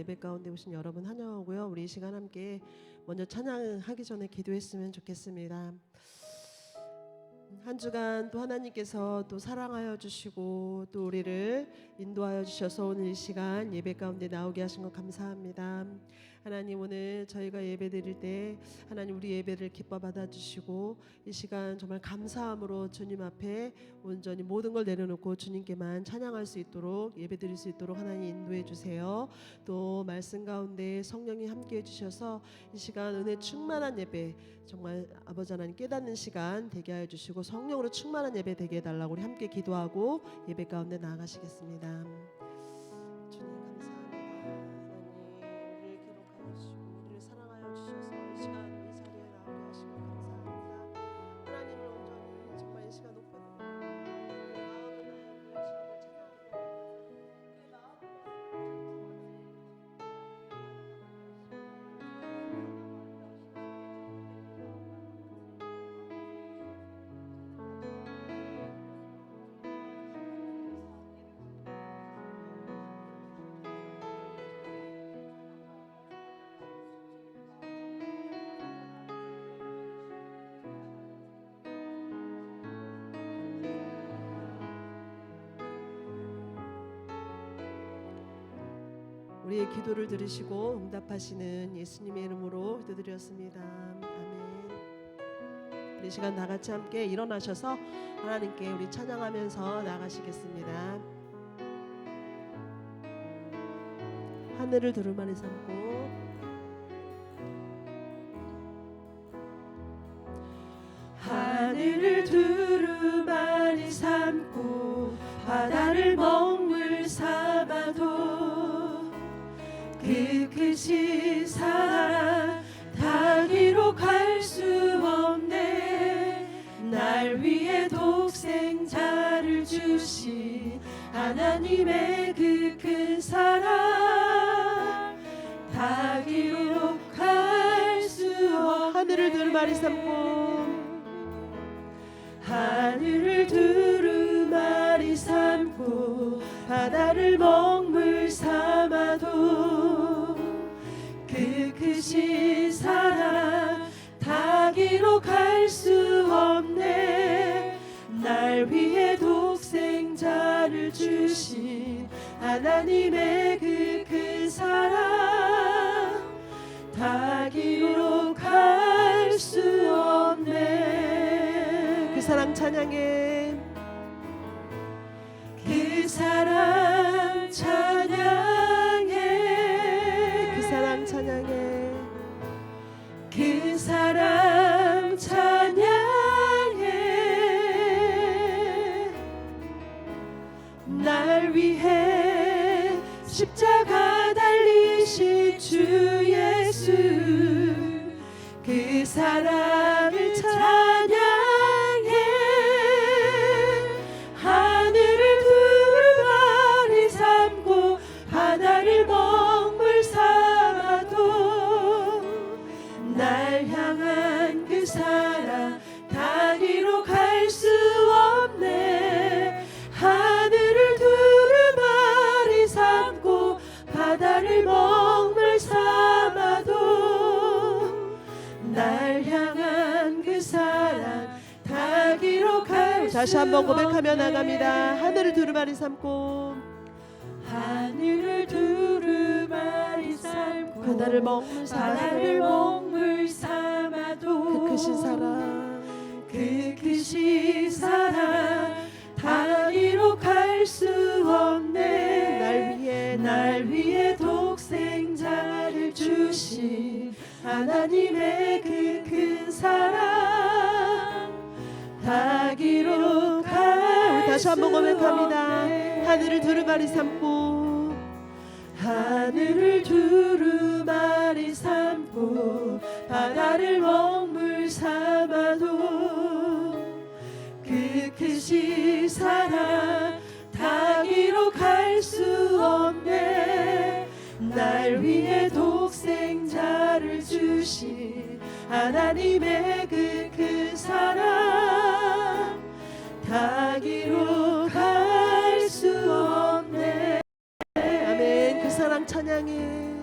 예배 가운데 오신 여러분 환영하고요. 우리 이 시간 함께 먼저 찬양하기 전에 기도했으면 좋겠습니다. 한 주간 또 하나님께서 또 사랑하여 주시고 또 우리를 인도하여 주셔서 오늘 이 시간 예배 가운데 나오게 하신 것 감사합니다. 하나님, 오늘 저희가 예배 드릴 때 하나님 우리 예배를 기뻐 받아주시고 이 시간 정말 감사함으로 주님 앞에 온전히 모든 걸 내려놓고 주님께만 찬양할 수 있도록 예배 드릴 수 있도록 하나님 인도해 주세요. 또 말씀 가운데 성령이 함께 해주셔서 이 시간 은혜 충만한 예배, 정말 아버지 하나님 깨닫는 시간 되게 하여 주시고 성령으로 충만한 예배 되게 해달라고 우리 함께 기도하고 예배 가운데 나아가시겠습니다. 주님 감사합니다. 하나님 우리를 기록하여 주시고 우리를 사랑하여 주셔서 이 시간 이 자리에 나오게 하시고 감사합니다. 하나님을 온전히 정말 이 시간 높여 우리의 기도를 들으시고 응답하시는 예수님의 이름으로 기도드렸습니다. 아멘. 우리 시간 다 같이 함께 일어나셔서 하나님께 우리 찬양하면서 나가시겠습니다. 하늘을 두루마리 삼고 하늘을 두루마리 삼고 바다를 먹물 삼아도 그 크신 사랑 다 기록할 수 없네. 날 위해 독생자를 주신 하나님의 그 큰 사랑 다 기록할 수 없네. 하늘을 두루마리 삼고 하늘을 두루마리 삼고 바다를 먹물 삼아도 그 크신 사랑 다 기록할 수 없네. 날 위해 독생자를 주신 하나님의 그 큰 사랑 다 기록할 수 없네. 그 사랑 찬양해. 그 사랑 찬양해. 그 사랑 찬양해. 그 사랑 찬양해. 날 위해 십자가 달리신 주 예수 그 사랑을 찬양해. 하늘을 두루마리 삼고 바다를 먹물 삼아도 날 향한 그 사랑 다 기록할 수 없네. 하늘을 두루마리 삼고 바다를 먹물 삼아도 날 향한 그 사랑 다 기록할 수 다시 한번 고백하며 나갑니다. 하늘을 두루마리 삼고 하늘을 두루마리 삼고 바다를 먹물 삼아도 그 크신 사랑 그 크신 사랑 다 기록할 수 없네. 날 위해 독생자를 주신 하나님의 그 큰 사랑 다 기록할 다시 수 한번 고백합니다. 없네. 하늘을 두루마리 삼고 하늘을 두루마리 삼고 바다를 먹물 삼아도 그 크신 사랑 다 기록할 수 없네. 날 위해 독생자를 주신 하나님의 그 큰 사랑 다 기록할 수 없네. 아멘. 그 사랑 찬양해.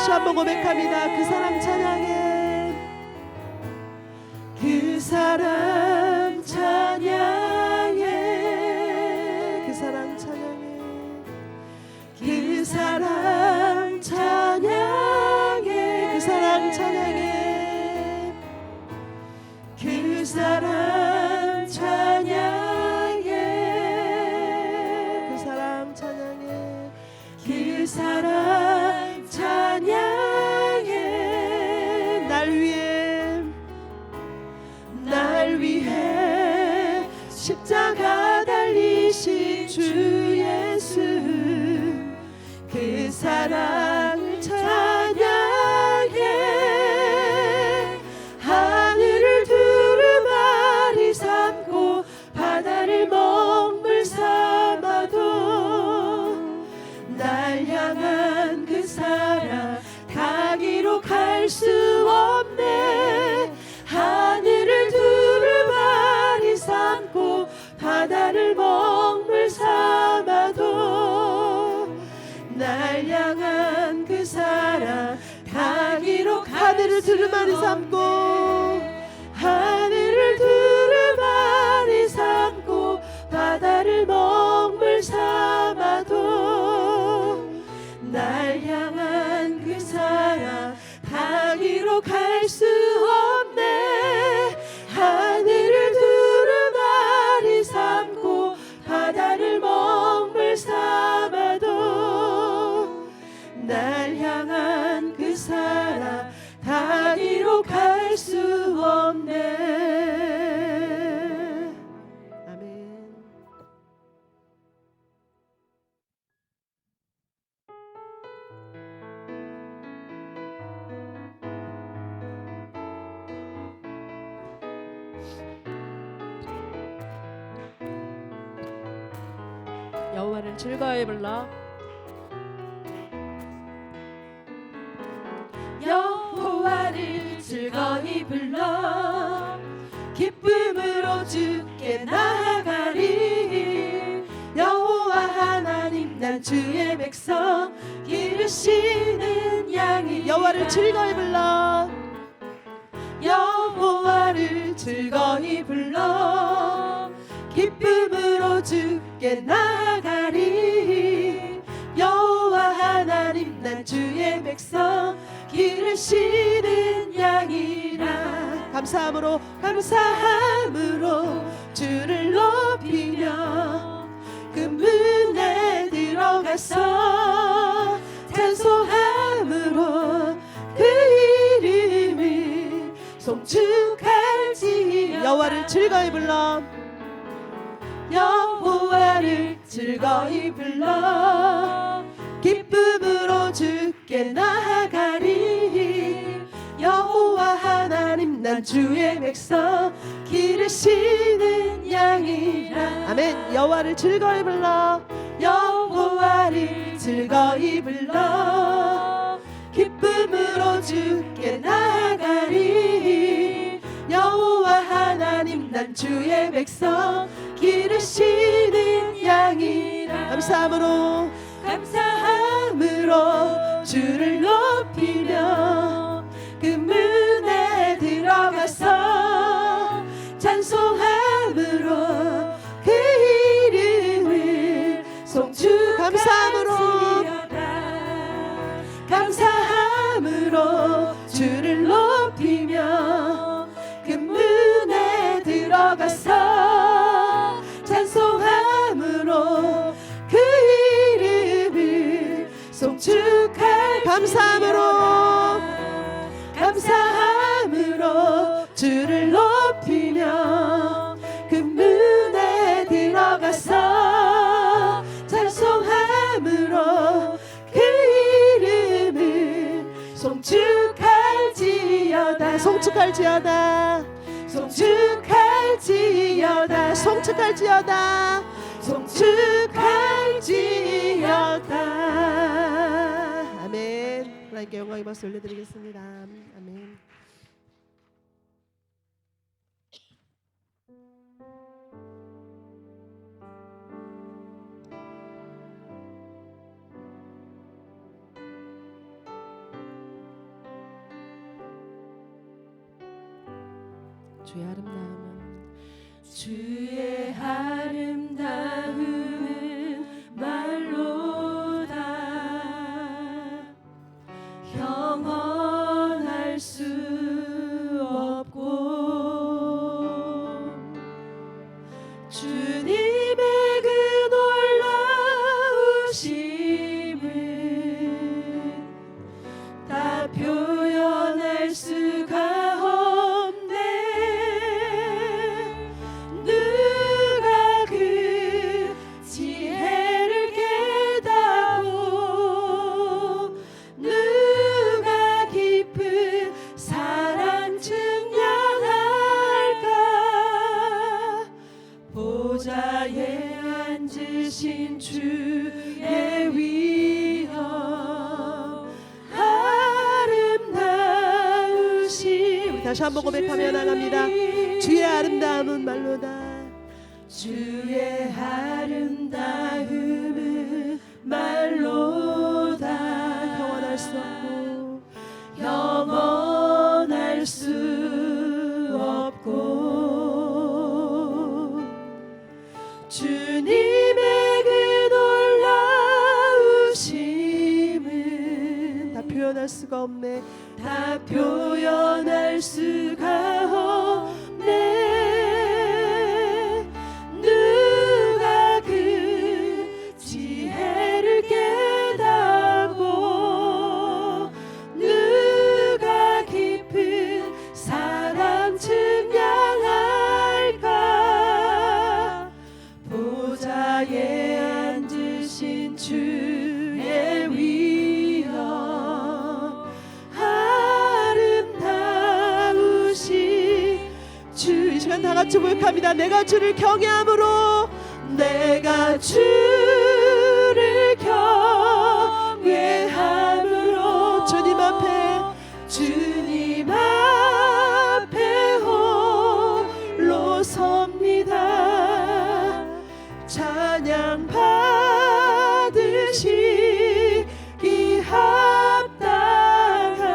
다시 한번 고백합니다. 그 사랑 찬양해. 그 사랑 찬양해. 그 사랑 찬양해. 그 사랑 찬양해. 그 사랑 찬양해. 그 사랑 찬양해. 그 사랑 찬양해. 그 사랑 찬양해. 날 위해 십자가 달리신 주 예수 그 사랑을 찬양해. 하늘을 두루마리 삼고 바다를 먹물 삼아도 날 향한 그 사랑 다 기록할 수 없네. 하늘을 두루마리 삼고 바다를 먹물 삼아도 날 향한 그 사랑 다 기록할 하늘을 수 두루마리 없네. 삼고 하늘을 두루마리 삼고 바다를 먹물 삼아도 날 향한 그 사랑 다 기록할 수 없네. 하늘을 두루마리 삼고 바다를 먹물 삼아도 날 향한 그 사랑 다 기록할 수 없네. 아멘. 여호와를 즐거이 불러. 여호와를 즐거이 불러 기쁨으로 주께 나아가리. 여호와 하나님 난 주의 백성 기르시는 양이 여호와를 즐거이 불러. 여호와를 즐거이 불러 기쁨으로 주께 나아가리. 여호와 하나님 난 주의 백성 기르시는 양이라. 감사함으로 주를 높이며 그 문에 들어가서 찬송함으로 그 이름을 송축할지어다. 여호와를 즐거이 불러. 여호와를 즐거이 불러 기쁨으로 주께 나아가리. 여호와 하나님 난 주의 백성 기르시는 양이라. 아멘. 여호와를 즐거이 불러. 여호와를 즐거이 불러 기쁨으로 주께 나아가리. 여호와 하나님 난 주의 백성 기르시는 양이라. 감사함으로 주를 높이며 그 문에 들어가서 찬송함으로 그 이름을 감사함으로 주를 높이며 그 문에 들어가서 찬송함으로 그 이름을 감사함으로 주를 높이며 그 문에 들어가서 찬송함으로 그 이름을 송축할지어다. 송축할지어다. 송축할지어다. 송축할지어다. 송축할지어다. 아멘. 하나님께 영광의 박수 올려드리겠습니다. 아멘. 주의 아름다움은 주의 아름다움은 말로다 형언할 수 없고 주님의 그 놀라우심은 다 표현할 수가 없네 누가 그 지혜를 깨닫고 누가 깊은 사랑 증량할까 보좌에 앉으신 주의 위엄 아름다우신 다시 한번 고백하며 나갑니다. 주의 아름다움은 말로다. 주의 아름다움은 말로다 형언할 수 없고 영원할 수 없고 주님의 그 놀라우심은 다 표현할 수가 없네. 다 표현할 수가 없네 누가 그 지혜를 깨닫고 누가 깊은 사랑 증량할까 보좌에 앉으신 주의 위엄 아름다우신 주, 이 시간 다 같이 고백합니다. 내가 주를 경외함으로 내가 주를 경외함으로 주님 앞에 홀로 섭니다 찬양 받으시기 합당한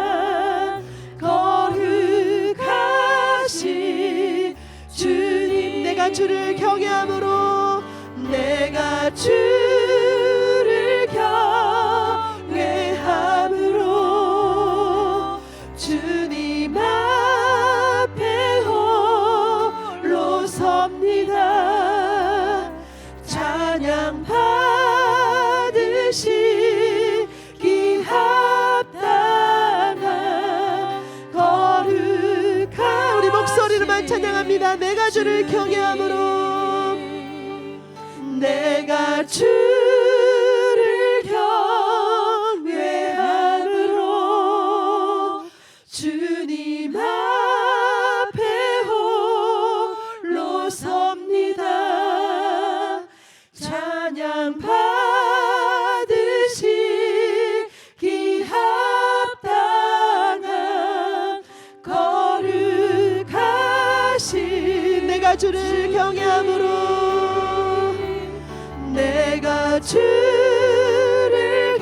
거룩하신 주님 내가 주를 경외함으로 내가 주를 경외함으로 주님 앞에 홀로 섭니다 찬양 받으시기 합당한 거룩한 우리 목소리로만 찬양합니다. 내가 주를 경외함으로 내가 주를 경외함으로 주님 앞에 홀로 섭니다 찬양 받으시기 합당한 거룩하신 내가 주를 경외함으로 내가 주를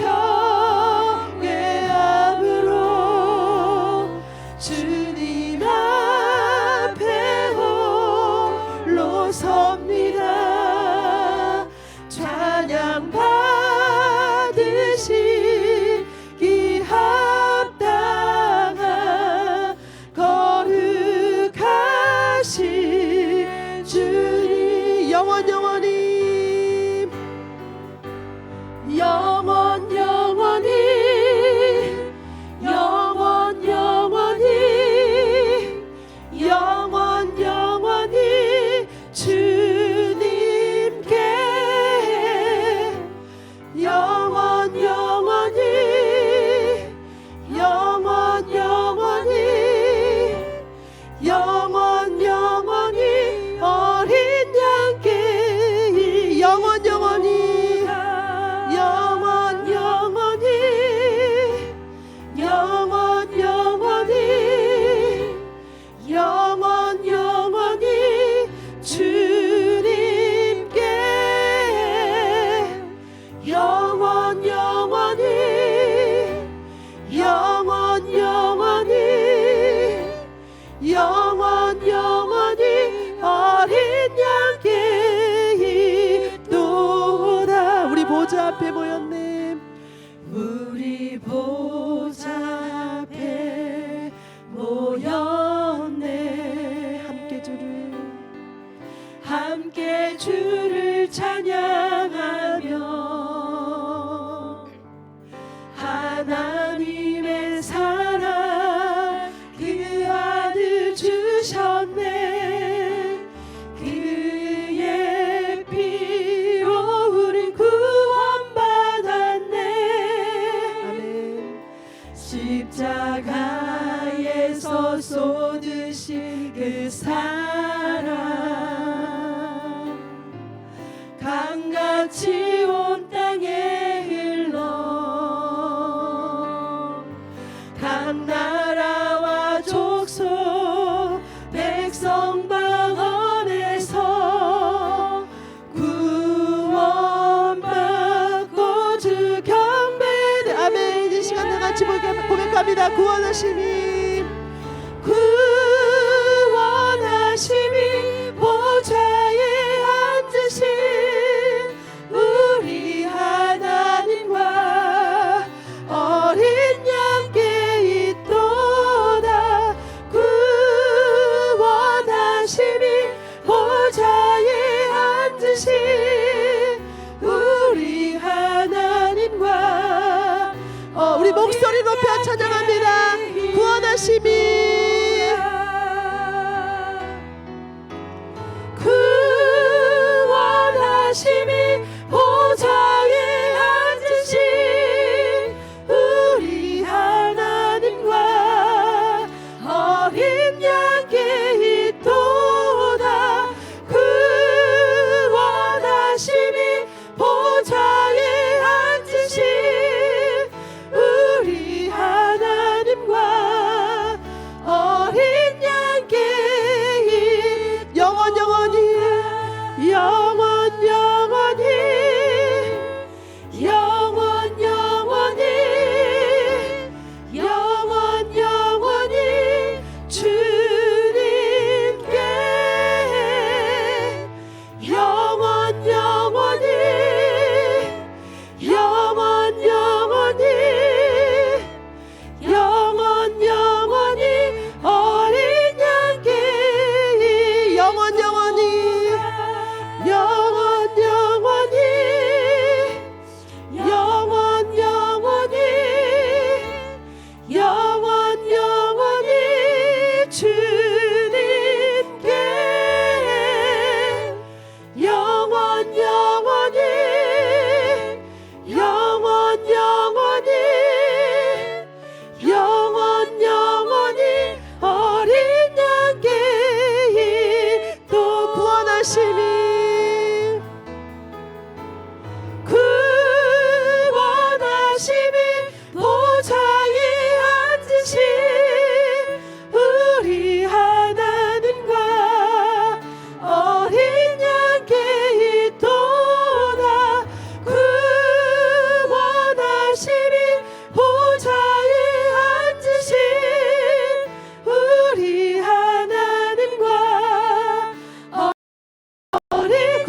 경외함으로 주님 앞에 홀로 섭니다 찬양 받으시기 합당한 거룩하신 주님 영원히 모였네. 함께 주를 찬양하며 하나님의 사랑 그 아들 주셨네. 그의 피로 우린 구원받았네. 아멘. 십자가에서 쏟으신 그 사랑 강같이 온 땅에 흘러 각 나라와 족속 백성 방언에서 구원받고 주 경배를. 아멘. 이 시간 다 같이 고백합니다. 구원하심이 보좌에 앉으신 우리 하나님과 어린 양께 있도다. 구원하심이 보좌에 앉으신 우리 하나님과 우리 목소리 높여 찬양합니다. 구원하심이 보좌에 앉으신 우리 하나님과 어린 양께 있도다. 구원하심이 보좌에 앉으신 우리 하나님과 어린 양께 영원히 주님께 영원히 어린 양께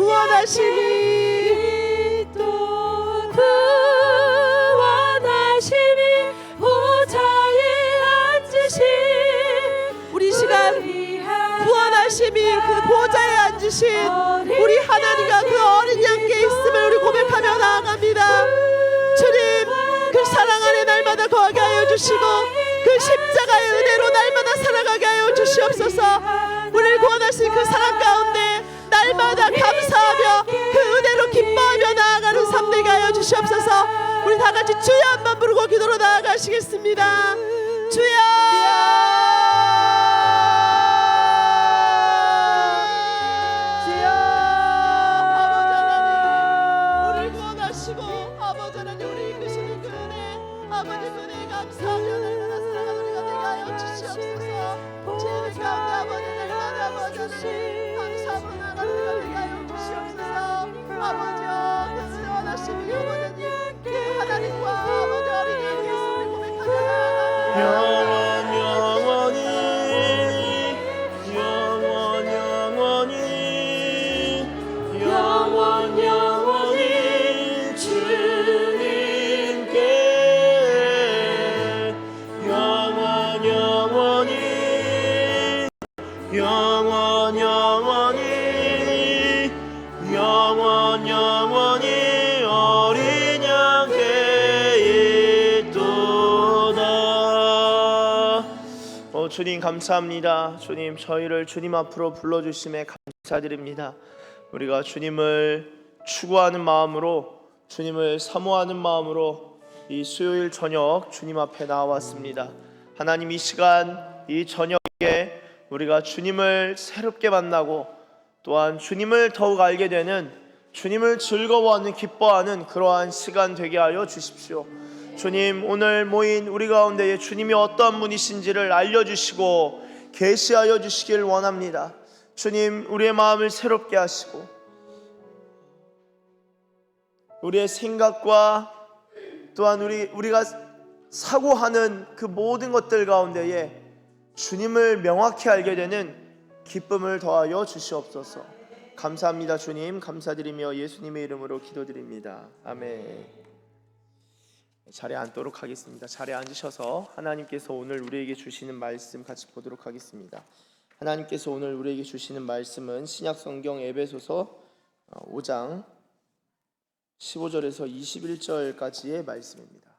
구원하심이 또 구원하심이 보좌에 앉으신 우리 시간 구원하심이 그 보좌에 앉으신 우리 하나님과 그 어린 양께 있음을 우리 고백하며 나아갑니다. 주님, 그 사랑 안에 날마다 거하게 하여 주시고 그 십자가의 은혜로 날마다 살아가게 하여 주시옵소서. 우리를 구원하신 그 사랑 가운데 날마다 감사하며 그 은혜로 기뻐하며 나아가는 삶 되게 하여 주시옵소서. 우리 다 같이 주여 한번 부르고 기도로 나아가시겠습니다. 주여, 아버지 하나님, 우리를 구원하시고 아버지 하나님 우리 이끄시는 그 은혜, 아버지 그 은혜에 감사하며 날마다 살아가는 우리가 되게 하여 주시옵소서. 죄를 가운데 아버지 날마다 아버지 하나님 감사함으로 나아가는 우리가 되게 하여 주시옵소서. 아버지여, 그 구원하시는 영원하님 그 하나님과 아버지 어린 양의 예수를 고백하며 나아갑니다. 영원히 주님께 영원히 영원 영원히 영원 영원히 어린 양께 있도다. 주님 감사합니다. 주님 저희를 주님 앞으로 불러주심에 감사드립니다. 우리가 주님을 추구하는 마음으로 주님을 사모하는 마음으로 이 수요일 저녁 주님 앞에 나왔습니다. 하나님 이 시간 이 저녁에 우리가 주님을 새롭게 만나고 또한 주님을 더욱 알게 되는 주님을 즐거워하는 기뻐하는 그러한 시간 되게 하여 주십시오. 주님 오늘 모인 우리 가운데에 주님이 어떠한 분이신지를 알려주시고 계시하여 주시길 원합니다. 주님 우리의 마음을 새롭게 하시고 우리의 생각과 또한 우리가 사고하는 그 모든 것들 가운데에 주님을 명확히 알게 되는 기쁨을 더하여 주시옵소서. 감사합니다. 주님 감사드리며 예수님의 이름으로 기도드립니다. 아멘. 자리에 앉도록 하겠습니다. 자리에 앉으셔서 하나님께서 오늘 우리에게 주시는 말씀 같이 보도록 하겠습니다. 하나님께서 오늘 우리에게 주시는 말씀은 신약성경 에베소서 5장 15절에서 21절까지의 말씀입니다.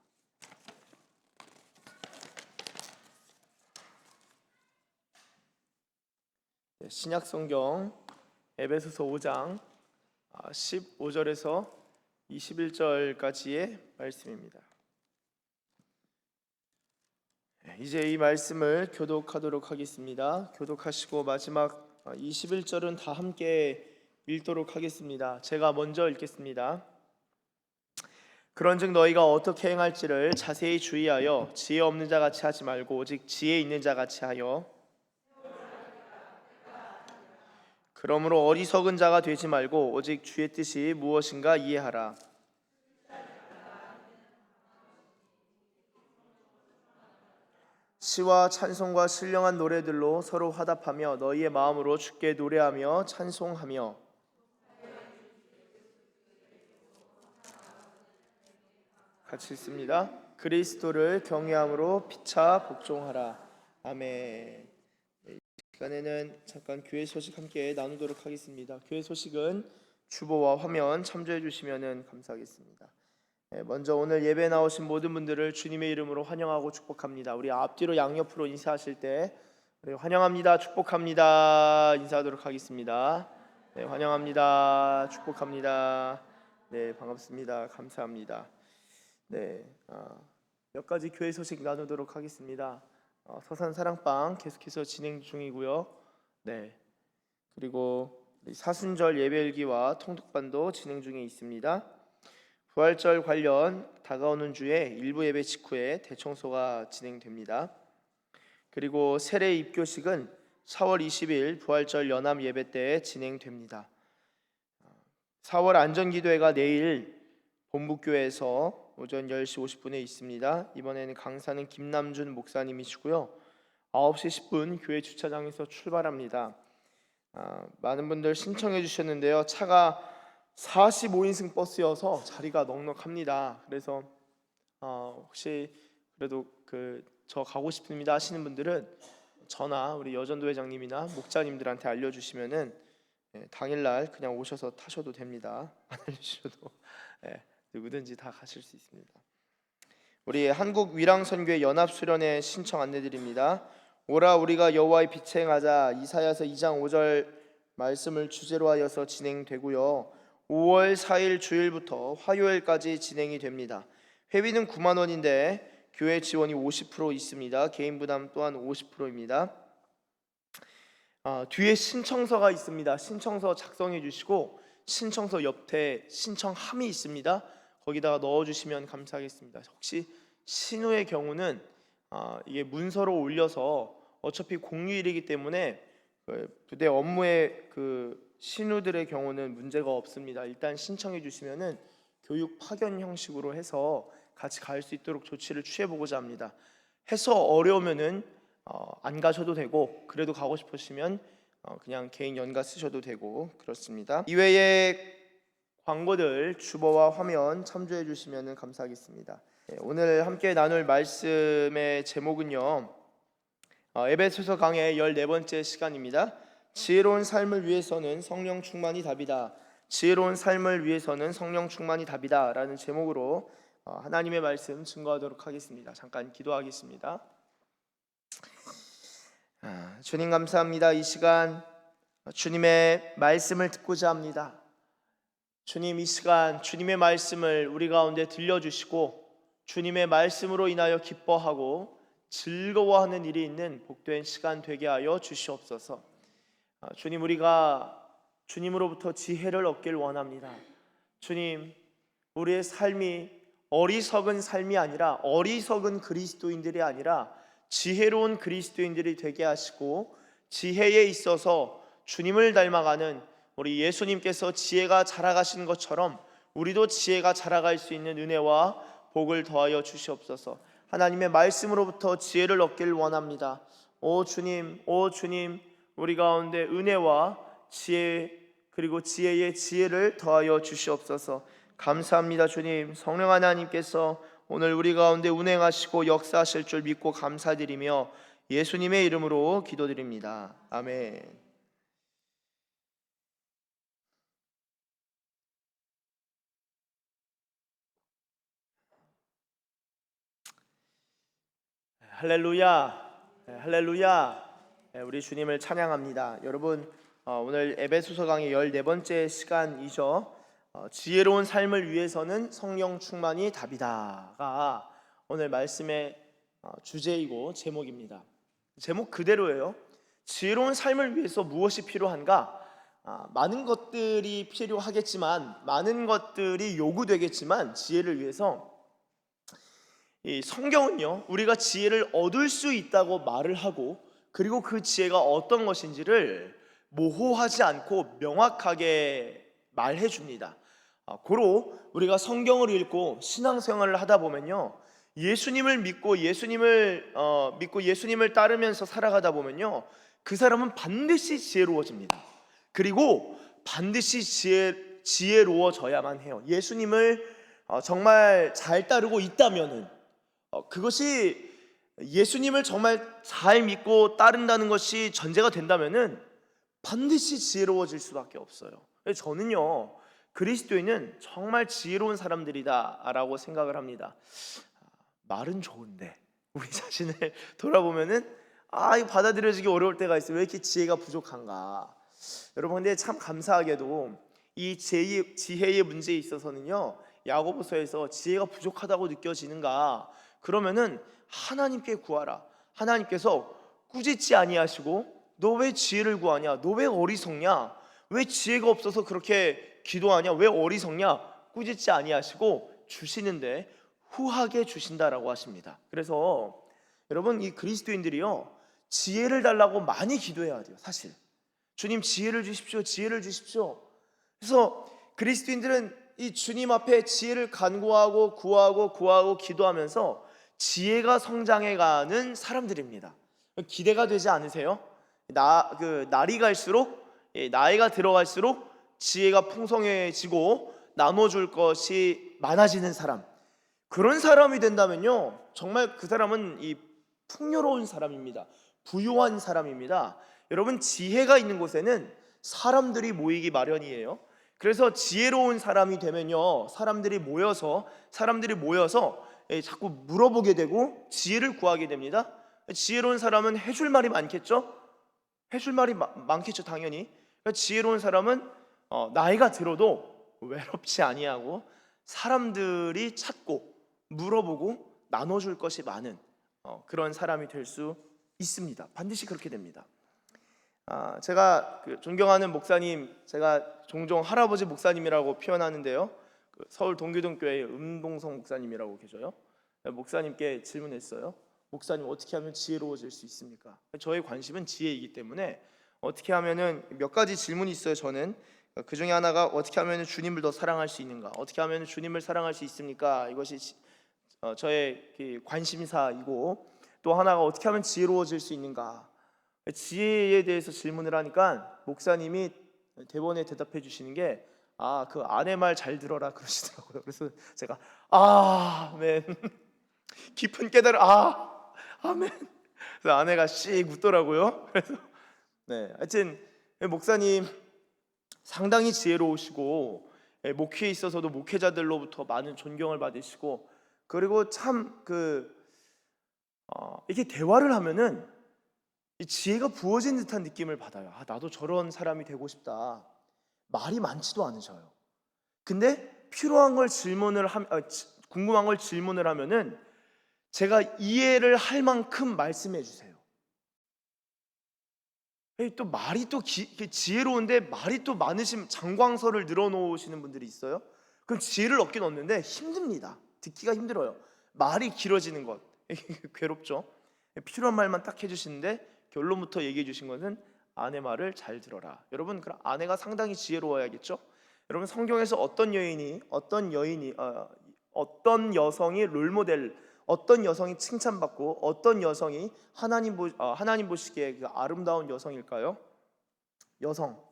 신약성경 에베소서 5장 15절에서 21절까지의 말씀입니다. 이제 이 말씀을 교독하도록 하겠습니다. 교독하시고 마지막 21절은 다 함께 읽도록 하겠습니다. 제가 먼저 읽겠습니다. 그런즉 너희가 어떻게 행할지를 자세히 주의하여 지혜 없는 자 같이 하지 말고 오직 지혜 있는 자 같이 하여 그러므로 어리석은 자가 되지 말고 오직 주의 뜻이 무엇인가 이해하라. 시와 찬송과 신령한 노래들로 서로 화답하며 너희의 마음으로 주께 노래하며 찬송하며 같이 읽습니다. 그리스도를 경외함으로 피차 복종하라. 아멘. 이 시간에는 잠깐 교회 소식 함께 나누도록 하겠습니다. 교회 소식은 주보와 화면 참조해 주시면 감사하겠습니다. 먼저 오늘 예배 나오신 모든 분들을 주님의 이름으로 환영하고 축복합니다. 우리 앞뒤로 양옆으로 인사하실 때 우리 환영합니다, 축복합니다 인사하도록 하겠습니다. 네, 환영합니다, 축복합니다. 네, 반갑습니다. 감사합니다. 네, 몇 가지 교회 소식 나누도록 하겠습니다. 서산 사랑방 계속해서 진행 중이고요. 네, 그리고 사순절 예배일기와 통독반도 진행 중에 있습니다. 부활절 관련 다가오는 주에 일부 예배 직후에 대청소가 진행됩니다. 그리고 세례 입교식은 4월 20일 부활절 연합 예배 때 진행됩니다. 4월 안전기도회가 내일 본부교회에서 오전 10시 50분에 있습니다. 이번에는 강사는 김남준 목사님이시고요. 9시 10분 교회 주차장에서 출발합니다. 많은 분들 신청해 주셨는데요. 차가 45인승 버스여서 자리가 넉넉합니다. 그래서 혹시 그래도 저 가고 싶습니다 하시는 분들은 저나 우리 여전도 회장님이나 목자님들한테 알려주시면은 당일날 그냥 오셔서 타셔도 됩니다. 안 알려주셔도 누구든지 다 가실 수 있습니다. 우리 한국위랑선교회 연합수련회 신청 안내드립니다. 오라 우리가 여호와의 빛에 행하자 이사야서 2장 5절 말씀을 주제로 하여서 진행되고요. 5월 4일 주일부터 화요일까지 진행이 됩니다. 회비는 9만 원인데 교회 지원이 50% 있습니다. 개인 부담 또한 50%입니다. 뒤에 신청서가 있습니다. 신청서 작성해 주시고 신청서 옆에 신청함이 있습니다. 거기다가 넣어주시면 감사하겠습니다. 혹시 신우의 경우는 이게 문서로 올려서 어차피 공휴일이기 때문에 부대 업무에 신우들의 경우는 문제가 없습니다. 일단 신청해 주시면은 교육 파견 형식으로 해서 같이 갈 수 있도록 조치를 취해보고자 합니다. 해서 어려우면은 안 가셔도 되고 그래도 가고 싶으시면 그냥 개인 연가 쓰셔도 되고 그렇습니다. 이외에 광고들 주보와 화면 참조해 주시면 감사하겠습니다. 오늘 함께 나눌 말씀의 제목은요, 에베소서 강의 14번째 시간입니다. 지혜로운 삶을 위해서는 성령 충만이 답이다. 지혜로운 삶을 위해서는 성령 충만이 답이다 라는 제목으로 하나님의 말씀 증거하도록 하겠습니다. 잠깐 기도하겠습니다. 주님 감사합니다. 이 시간 주님의 말씀을 듣고자 합니다. 주님, 이 시간 주님의 말씀을 우리 가운데 들려주시고 주님의 말씀으로 인하여 기뻐하고 즐거워하는 일이 있는 복된 시간 되게 하여 주시옵소서. 주님, 우리가 주님으로부터 지혜를 얻길 원합니다. 주님, 우리의 삶이 어리석은 삶이 아니라, 어리석은 그리스도인들이 아니라 지혜로운 그리스도인들이 되게 하시고, 지혜에 있어서 주님을 닮아가는 우리 예수님께서 지혜가 자라가신 것처럼 우리도 지혜가 자라갈 수 있는 은혜와 복을 더하여 주시옵소서. 하나님의 말씀으로부터 지혜를 얻길 원합니다. 오 주님, 우리 가운데 은혜와 지혜, 그리고 지혜의 지혜를 더하여 주시옵소서. 감사합니다. 주님, 성령 하나님께서 오늘 우리 가운데 운행하시고 역사하실 줄 믿고 감사드리며 예수님의 이름으로 기도드립니다. 아멘. 할렐루야, 할렐루야. 우리 주님을 찬양합니다. 여러분, 오늘 에베소서 강의 14번째 시간이죠. 지혜로운 삶을 위해서는 성령 충만이 답이다가 오늘 말씀의 주제이고 제목입니다. 제목 그대로예요. 지혜로운 삶을 위해서 무엇이 필요한가? 많은 것들이 필요하겠지만, 많은 것들이 요구되겠지만, 지혜를 위해서 이 성경은요, 우리가 지혜를 얻을 수 있다고 말을 하고, 그리고 그 지혜가 어떤 것인지를 모호하지 않고 명확하게 말해 줍니다. 고로 우리가 성경을 읽고 신앙생활을 하다 보면요, 예수님을 믿고 예수님을 따르면서 살아가다 보면요, 그 사람은 반드시 지혜로워집니다. 그리고 반드시 지혜로워져야만 해요. 예수님을 정말 잘 따르고 있다면은, 그것이 예수님을 정말 잘 믿고 따른다는 것이 전제가 된다면은 반드시 지혜로워질 수밖에 없어요. 저는요, 그리스도인은 정말 지혜로운 사람들이다라고 생각을 합니다. 말은 좋은데 우리 자신을 돌아보면은 이거 받아들여지기 어려울 때가 있어요. 왜 이렇게 지혜가 부족한가? 여러분, 근데 참 감사하게도 이 지혜의 문제에 있어서는요, 야고보서에서 지혜가 부족하다고 느껴지는가? 그러면은 하나님께 구하라. 하나님께서 꾸짖지 아니하시고 너 왜 지혜를 구하냐? 너 왜 어리석냐? 왜 지혜가 없어서 그렇게 기도하냐? 왜 어리석냐? 꾸짖지 아니하시고 주시는데 후하게 주신다라고 하십니다. 그래서 여러분, 이 그리스도인들이요, 지혜를 달라고 많이 기도해야 돼요. 사실 주님 지혜를 주십시오, 지혜를 주십시오. 그래서 그리스도인들은 이 주님 앞에 지혜를 간구하고 구하고 기도하면서 지혜가 성장해가는 사람들입니다. 기대가 되지 않으세요? 날이 갈수록, 나이가 들어갈수록 지혜가 풍성해지고 나눠줄 것이 많아지는 사람, 그런 사람이 된다면요, 정말 그 사람은 이 풍요로운 사람입니다. 부유한 사람입니다. 여러분, 지혜가 있는 곳에는 사람들이 모이기 마련이에요. 그래서 지혜로운 사람이 되면요, 사람들이 모여서 자꾸 물어보게 되고 지혜를 구하게 됩니다. 지혜로운 사람은 해줄 말이 많겠죠? 많겠죠, 당연히. 그러니까 지혜로운 사람은 나이가 들어도 외롭지 아니하고 사람들이 찾고 물어보고 나눠줄 것이 많은 그런 사람이 될 수 있습니다. 반드시 그렇게 됩니다. 제가 존경하는 목사님, 제가 종종 할아버지 목사님이라고 표현하는데요, 서울 동교동교회 음동성 목사님이라고 계셔요. 목사님께 질문했어요. 목사님, 어떻게 하면 지혜로워질 수 있습니까? 저의 관심은 지혜이기 때문에 어떻게 하면은, 몇 가지 질문이 있어요. 저는 그 중에 하나가 어떻게 하면 주님을 더 사랑할 수 있는가? 어떻게 하면 주님을 사랑할 수 있습니까? 이것이 저의 관심사이고, 또 하나가 어떻게 하면 지혜로워질 수 있는가? 지혜에 대해서 질문을 하니까 목사님이 대본에 대답해 주시는 게 그 아내 말 잘 들어라 그러시더라고요. 그래서 제가 아멘 깊은 깨달음 아멘 그래서 아내가 씩 웃더라고요. 그래서 네, 하여튼 목사님 상당히 지혜로우시고 목회에 있어서도 목회자들로부터 많은 존경을 받으시고, 그리고 참 이렇게 대화를 하면은 이 지혜가 부어진 듯한 느낌을 받아요. 아, 나도 저런 사람이 되고 싶다. 말이 많지도 않으셔요. 근데 필요한 걸 궁금한 걸 질문을 하면은 제가 이해를 할 만큼 말씀해 주세요. 또 말이 또 지혜로운데 말이 또 많으신, 장광설을 늘어놓으시는 분들이 있어요. 그럼 지혜를 얻긴 얻는데 힘듭니다. 듣기가 힘들어요. 말이 길어지는 것 괴롭죠. 필요한 말만 딱 해주시는데 결론부터 얘기해 주신 것은 아내 말을 잘 들어라. 여러분, 그럼 아내가 상당히 지혜로워야겠죠. 여러분, 성경에서 어떤 여성이 롤모델, 어떤 여성이 칭찬받고 어떤 여성이 하나님 보시기에 그 아름다운 여성일까요? 여성.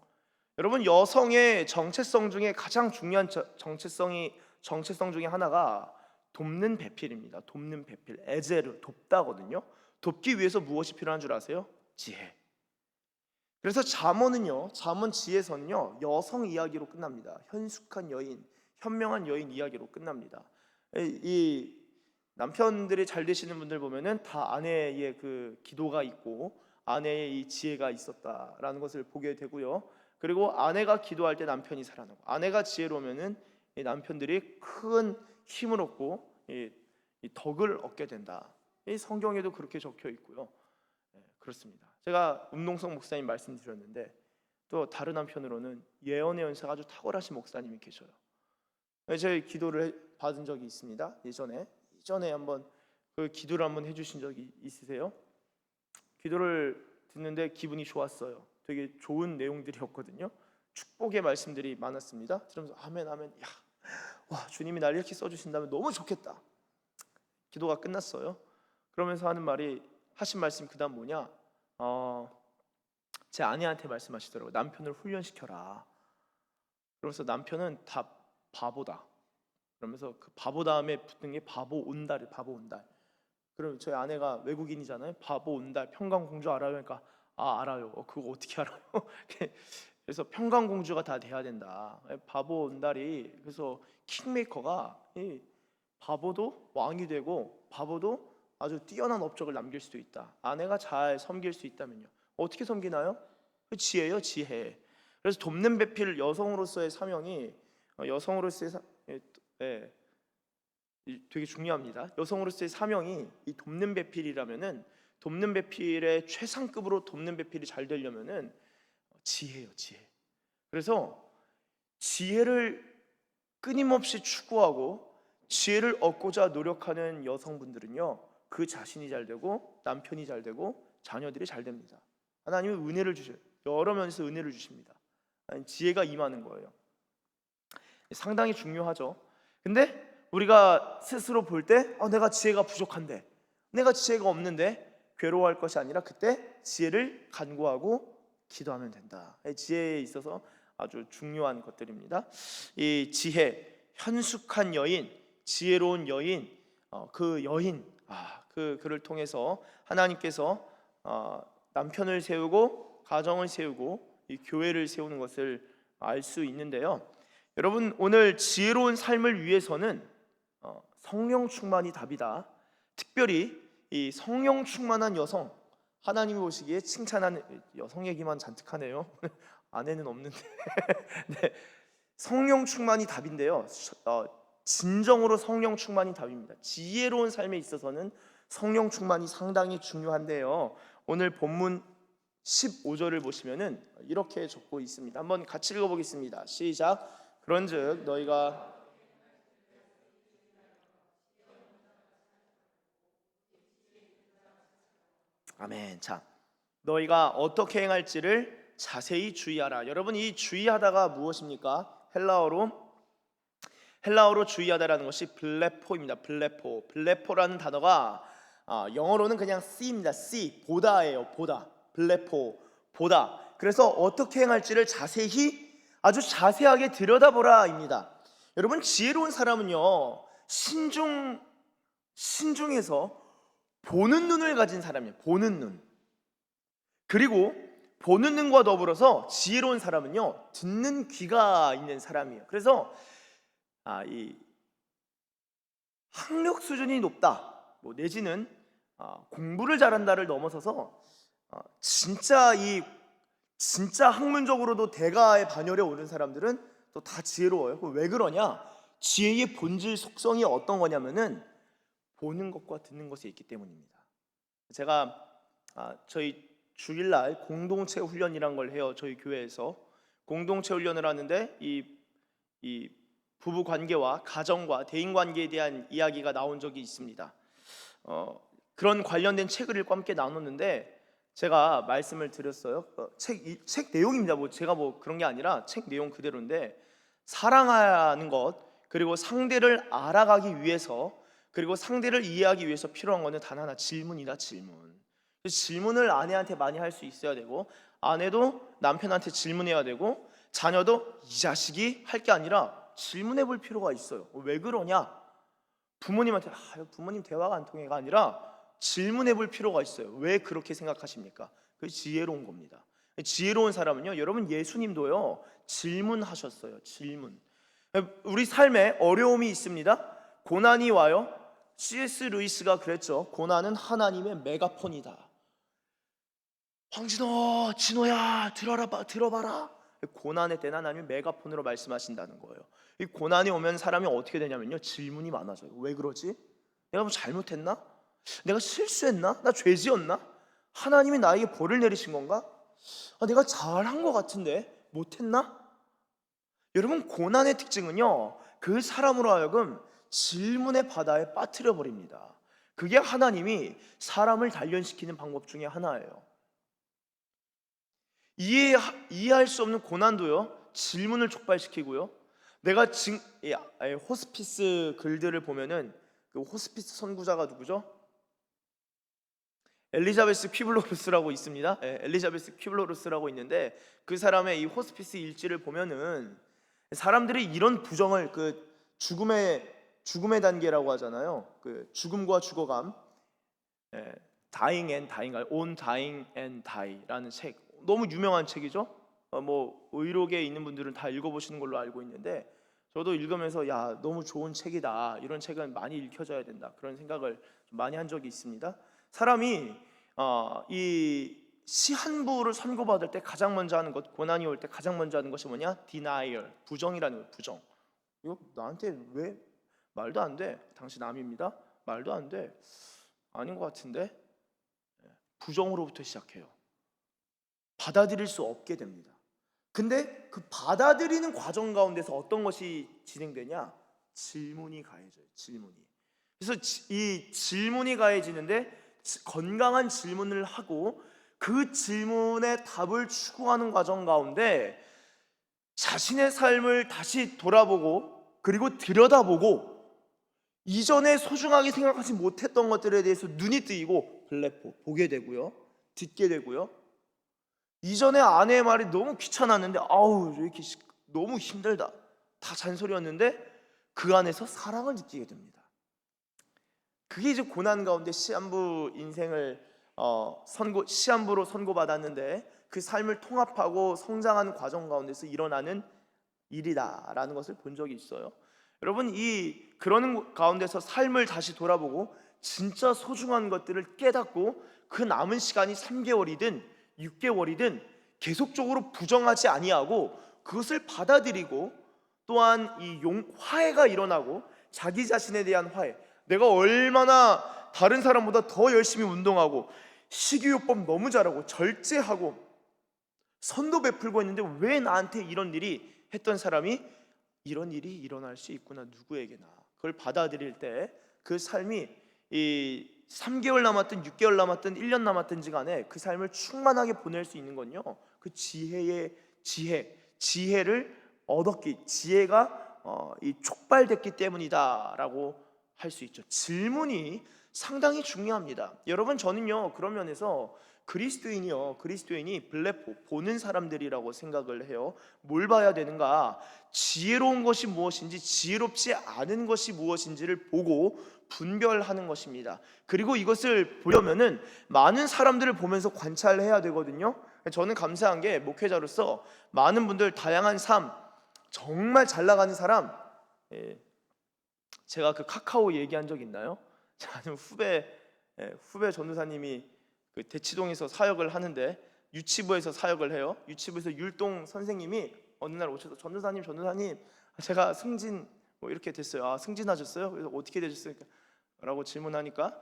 여러분, 여성의 정체성 중에 가장 중요한 정체성 중에 하나가 돕는 배필입니다. 돕는 배필, 에제르, 돕다거든요. 돕기 위해서 무엇이 필요한 줄 아세요? 지혜. 그래서 잠언 지혜서는요, 여성 이야기로 끝납니다. 현숙한 여인, 현명한 여인 이야기로 끝납니다. 이 남편들이 잘 되시는 분들 보면은 다 아내의 그 기도가 있고 아내의 이 지혜가 있었다라는 것을 보게 되고요. 그리고 아내가 기도할 때 남편이 살아나고, 아내가 지혜로우면은 이 남편들이 큰 힘을 얻고 이 덕을 얻게 된다. 이 성경에도 그렇게 적혀 있고요. 그렇습니다. 제가 운동성 목사님 말씀드렸는데 또 다른 한편으로는 예언의 연사가 아주 탁월하신 목사님이 계셔요. 저희 기도를 받은 적이 있습니다. 예전에 한번 그 기도를 한번 해주신 적이 있으세요? 기도를 듣는데 기분이 좋았어요. 되게 좋은 내용들이었거든요. 축복의 말씀들이 많았습니다. 들으면서 아멘 아멘, 야, 와, 주님이 날 이렇게 써주신다면 너무 좋겠다. 기도가 끝났어요. 그러면서 하신 말씀 그 다음 뭐냐, 제 아내한테 말씀하시더라고요. 남편을 훈련시켜라. 그러면서 남편은 다 바보다. 그러면서 그 바보 다음에 붙는 게 바보 온달이에요. 바보 온달. 그럼 저희 아내가 외국인이잖아요. 바보 온달, 평강공주 알아요? 그러니까 알아요. 그거 어떻게 알아요? 그래서 평강공주가 다 돼야 된다. 바보 온달이, 그래서 킹메이커가 바보도 왕이 되고 바보도 아주 뛰어난 업적을 남길 수도 있다. 아내가 잘 섬길 수 있다면요. 어떻게 섬기나요? 그 지혜요, 지혜. 그래서 돕는 배필, 여성으로서의 사명이 되게 중요합니다. 여성으로서의 사명이 이 돕는 배필이라면은, 돕는 배필의 최상급으로 돕는 배필이 잘 되려면은 지혜예요, 지혜. 그래서 지혜를 끊임없이 추구하고 지혜를 얻고자 노력하는 여성분들은요, 그 자신이 잘 되고 남편이 잘 되고 자녀들이 잘 됩니다. 하나님은 은혜를 주셔요. 여러 면에서 은혜를 주십니다. 지혜가 임하는 거예요. 상당히 중요하죠. 근데 우리가 스스로 볼 때 내가 지혜가 부족한데, 내가 지혜가 없는데 괴로워할 것이 아니라 그때 지혜를 간구하고 기도하면 된다. 지혜에 있어서 아주 중요한 것들입니다. 이 지혜, 현숙한 여인, 지혜로운 여인, 그를 통해서 하나님께서 남편을 세우고 가정을 세우고 이 교회를 세우는 것을 알 수 있는데요. 여러분, 오늘 지혜로운 삶을 위해서는 성령 충만이 답이다. 특별히 이 성령 충만한 여성, 하나님이 보시기에 칭찬하는 여성 얘기만 잔뜩 하네요. 아내는 없는데. 네, 성령 충만이 답인데요. 진정으로 성령 충만이 답입니다. 지혜로운 삶에 있어서는 성령 충만이 상당히 중요한데요. 오늘 본문 15절을 보시면은 이렇게 적고 있습니다. 한번 같이 읽어보겠습니다. 시작. 그런즉 너희가 아멘. 자, 너희가 어떻게 행할지를 자세히 주의하라. 여러분, 이 주의하다가 무엇입니까? 헬라어로 주의하다라는 것이 블레포입니다. 블레포라는 단어가 영어로는 그냥 C입니다. C, 보다예요. 보다. 블레포, 보다. 그래서 어떻게 행할지를 아주 자세하게 들여다보라입니다. 여러분, 지혜로운 사람은요, 신중해서 보는 눈을 가진 사람이에요. 보는 눈. 그리고 보는 눈과 더불어서 지혜로운 사람은요, 듣는 귀가 있는 사람이에요. 그래서 이 학력 수준이 높다, 뭐 내지는 공부를 잘한다를 넘어서서 진짜 학문적으로도 대가의 반열에 오른 사람들은 또 다 지혜로워요. 왜 그러냐? 지혜의 본질 속성이 어떤 거냐면은 보는 것과 듣는 것에 있기 때문입니다. 제가 저희 주일날 공동체 훈련이란 걸 해요. 저희 교회에서 공동체 훈련을 하는데 이 부부 관계와 가정과 대인 관계에 대한 이야기가 나온 적이 있습니다. 그런 관련된 책을 읽고 함께 나눴는데 제가 말씀을 드렸어요. 책 내용입니다. 제가 그런 게 아니라 책 내용 그대로인데, 사랑하는 것, 그리고 상대를 알아가기 위해서, 그리고 상대를 이해하기 위해서 필요한 거는 단 하나, 질문이다. 질문을 아내한테 많이 할 수 있어야 되고, 아내도 남편한테 질문해야 되고, 자녀도 이 자식이 할 게 아니라 질문해 볼 필요가 있어요. 왜 그러냐? 부모님한테 부모님 대화가 안 통해가 아니라 질문해 볼 필요가 있어요. 왜 그렇게 생각하십니까? 그게 지혜로운 겁니다. 지혜로운 사람은요, 여러분 예수님도요 질문하셨어요. 질문. 우리 삶에 어려움이 있습니다. 고난이 와요. C.S. 루이스가 그랬죠. 고난은 하나님의 메가폰이다. 황진호, 진호야, 들어봐라. 고난의 때는 하나님이 메가폰으로 말씀하신다는 거예요. 이 고난이 오면 사람이 어떻게 되냐면요, 질문이 많아져요. 왜 그러지? 내가 뭐 잘못했나? 내가 실수했나? 나 죄 지었나? 하나님이 나에게 벌을 내리신 건가? 내가 잘한 것 같은데 못했나? 여러분, 고난의 특징은요, 그 사람으로 하여금 질문의 바다에 빠뜨려 버립니다. 그게 하나님이 사람을 단련시키는 방법 중에 하나예요. 이해할 수 없는 고난도요, 질문을 촉발시키고요. 내가 호스피스 글들을 보면은 그 호스피스 선구자가 누구죠? 엘리자베스 퀴블로루스라고 있습니다. 엘리자베스 퀴블로루스라고 있는데, 그 사람의 이 호스피스 일지를 보면은 사람들이 이런 부정을, 죽음의 단계라고 하잖아요. 그 죽음과 죽어감, Dying and Dying, On Dying and Die라는 책, 너무 유명한 책이죠. 의록에 있는 분들은 다 읽어보시는 걸로 알고 있는데, 저도 읽으면서 너무 좋은 책이다, 이런 책은 많이 읽혀져야 된다, 그런 생각을 좀 많이 한 적이 있습니다. 사람이 이 시한부를 선고받을 때 가장 먼저 하는 것, 고난이 올 때 가장 먼저 하는 것이 뭐냐? denial, 부정이라는 거예요. 부정. 이거 나한테 왜 말도 안 돼? 당신 남입니다. 말도 안 돼. 아닌 것 같은데? 부정으로부터 시작해요. 받아들일 수 없게 됩니다. 근데 그 받아들이는 과정 가운데서 어떤 것이 진행되냐? 질문이 가해져요. 질문이. 그래서 이 질문이 가해지는데, 건강한 질문을 하고 그 질문에 답을 추구하는 과정 가운데 자신의 삶을 다시 돌아보고, 그리고 들여다보고, 이전에 소중하게 생각하지 못했던 것들에 대해서 눈이 뜨이고 블레포 보게 되고요, 듣게 되고요. 이전에 아내의 말이 너무 귀찮았는데 이렇게 너무 힘들다, 다 잔소리였는데 그 안에서 사랑을 느끼게 됩니다. 그게 이제 고난 가운데 시한부 인생을 시한부로 선고받았는데 그 삶을 통합하고 성장하는 과정 가운데서 일어나는 일이다라는 것을 본 적이 있어요. 여러분, 그러는 가운데서 삶을 다시 돌아보고 진짜 소중한 것들을 깨닫고 그 남은 시간이 3개월이든 6개월이든 계속적으로 부정하지 아니하고 그것을 받아들이고, 또한 화해가 일어나고, 자기 자신에 대한 화해, 내가 얼마나 다른 사람보다 더 열심히 운동하고 식이요법 너무 잘하고 절제하고 선도 베풀고 있는데 왜 나한테 이런 일이, 했던 사람이 이런 일이 일어날 수 있구나, 누구에게나. 그걸 받아들일 때 그 삶이 3개월 남았든 6개월 남았든 1년 남았든지 간에 그 삶을 충만하게 보낼 수 있는 건요, 그 지혜를 얻었기, 지혜가 촉발됐기 때문이다라고 할 수 있죠. 질문이 상당히 중요합니다. 여러분, 저는요 그런 면에서 그리스도인이 블레포, 보는 사람들이라고 생각을 해요. 뭘 봐야 되는가? 지혜로운 것이 무엇인지, 지혜롭지 않은 것이 무엇인지를 보고 분별하는 것입니다. 그리고 이것을 보려면은 많은 사람들을 보면서 관찰해야 되거든요. 저는 감사한 게 목회자로서 많은 분들 다양한 삶, 정말 잘 나가는 사람, 제가 그 카카오 얘기한 적 있나요? 저는 후배 전도사님이 그 대치동에서 사역을 하는데 유치부에서 사역을 해요. 유치부에서 율동 선생님이 어느 날 오셔서 전도사님 제가 승진 뭐 이렇게 됐어요. 아, 승진하셨어요? 그래서 어떻게 되셨어요? 라고 질문하니까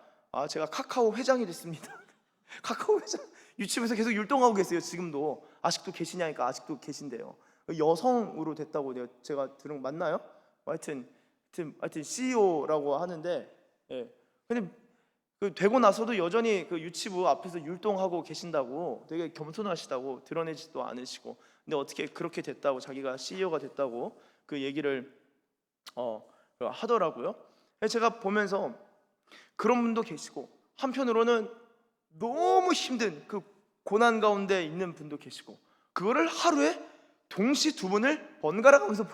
제가 카카오 회장이 됐습니다. 카카오 회장. 유치부에서 계속 율동하고 계세요. 지금도. 아직도 계시냐니까 아직도 계신데요. 여성으로 됐다고 제가 들은 거 맞나요? 하여튼 CEO라고 하는데, 근데 되고 나서도 여전히 그 유치부 앞에서 율동하고 계신다고, 되게 겸손하시다고, 드러내지도 않으시고, 근데 어떻게 그렇게 됐다고, 자기가 CEO가 됐다고 그 얘기를 하더라고요. 제가 보면서 그런 분도 계시고, 한편으로는 너무 힘든 그 고난 가운데 있는 분도 계시고, 그거를 하루에 동시 두 분을 번갈아 가면서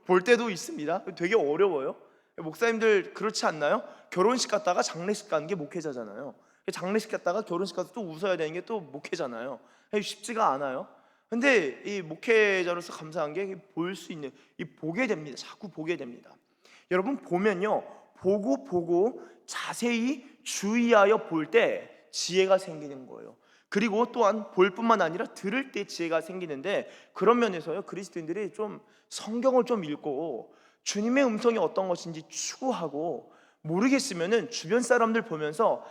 볼 때도 있습니다. 되게 어려워요. 목사님들 그렇지 않나요? 결혼식 갔다가 장례식 가는 게 목회자잖아요. 장례식 갔다가 결혼식 가서 또 웃어야 되는 게 또 목회잖아요. 쉽지가 않아요. 근데 이 목회자로서 감사한 게 볼 수 있는, 보게 됩니다. 자꾸 보게 됩니다. 여러분 보면요, 보고 자세히 주의하여 볼 때 지혜가 생기는 거예요. 그리고 또한 볼 뿐만 아니라 들을 때 지혜가 생기는데, 그런 면에서요, 그리스도인들이 좀 성경을 좀 읽고 주님의 음성이 어떤 것인지 추구하고, 모르겠으면은 주변 사람들 보면서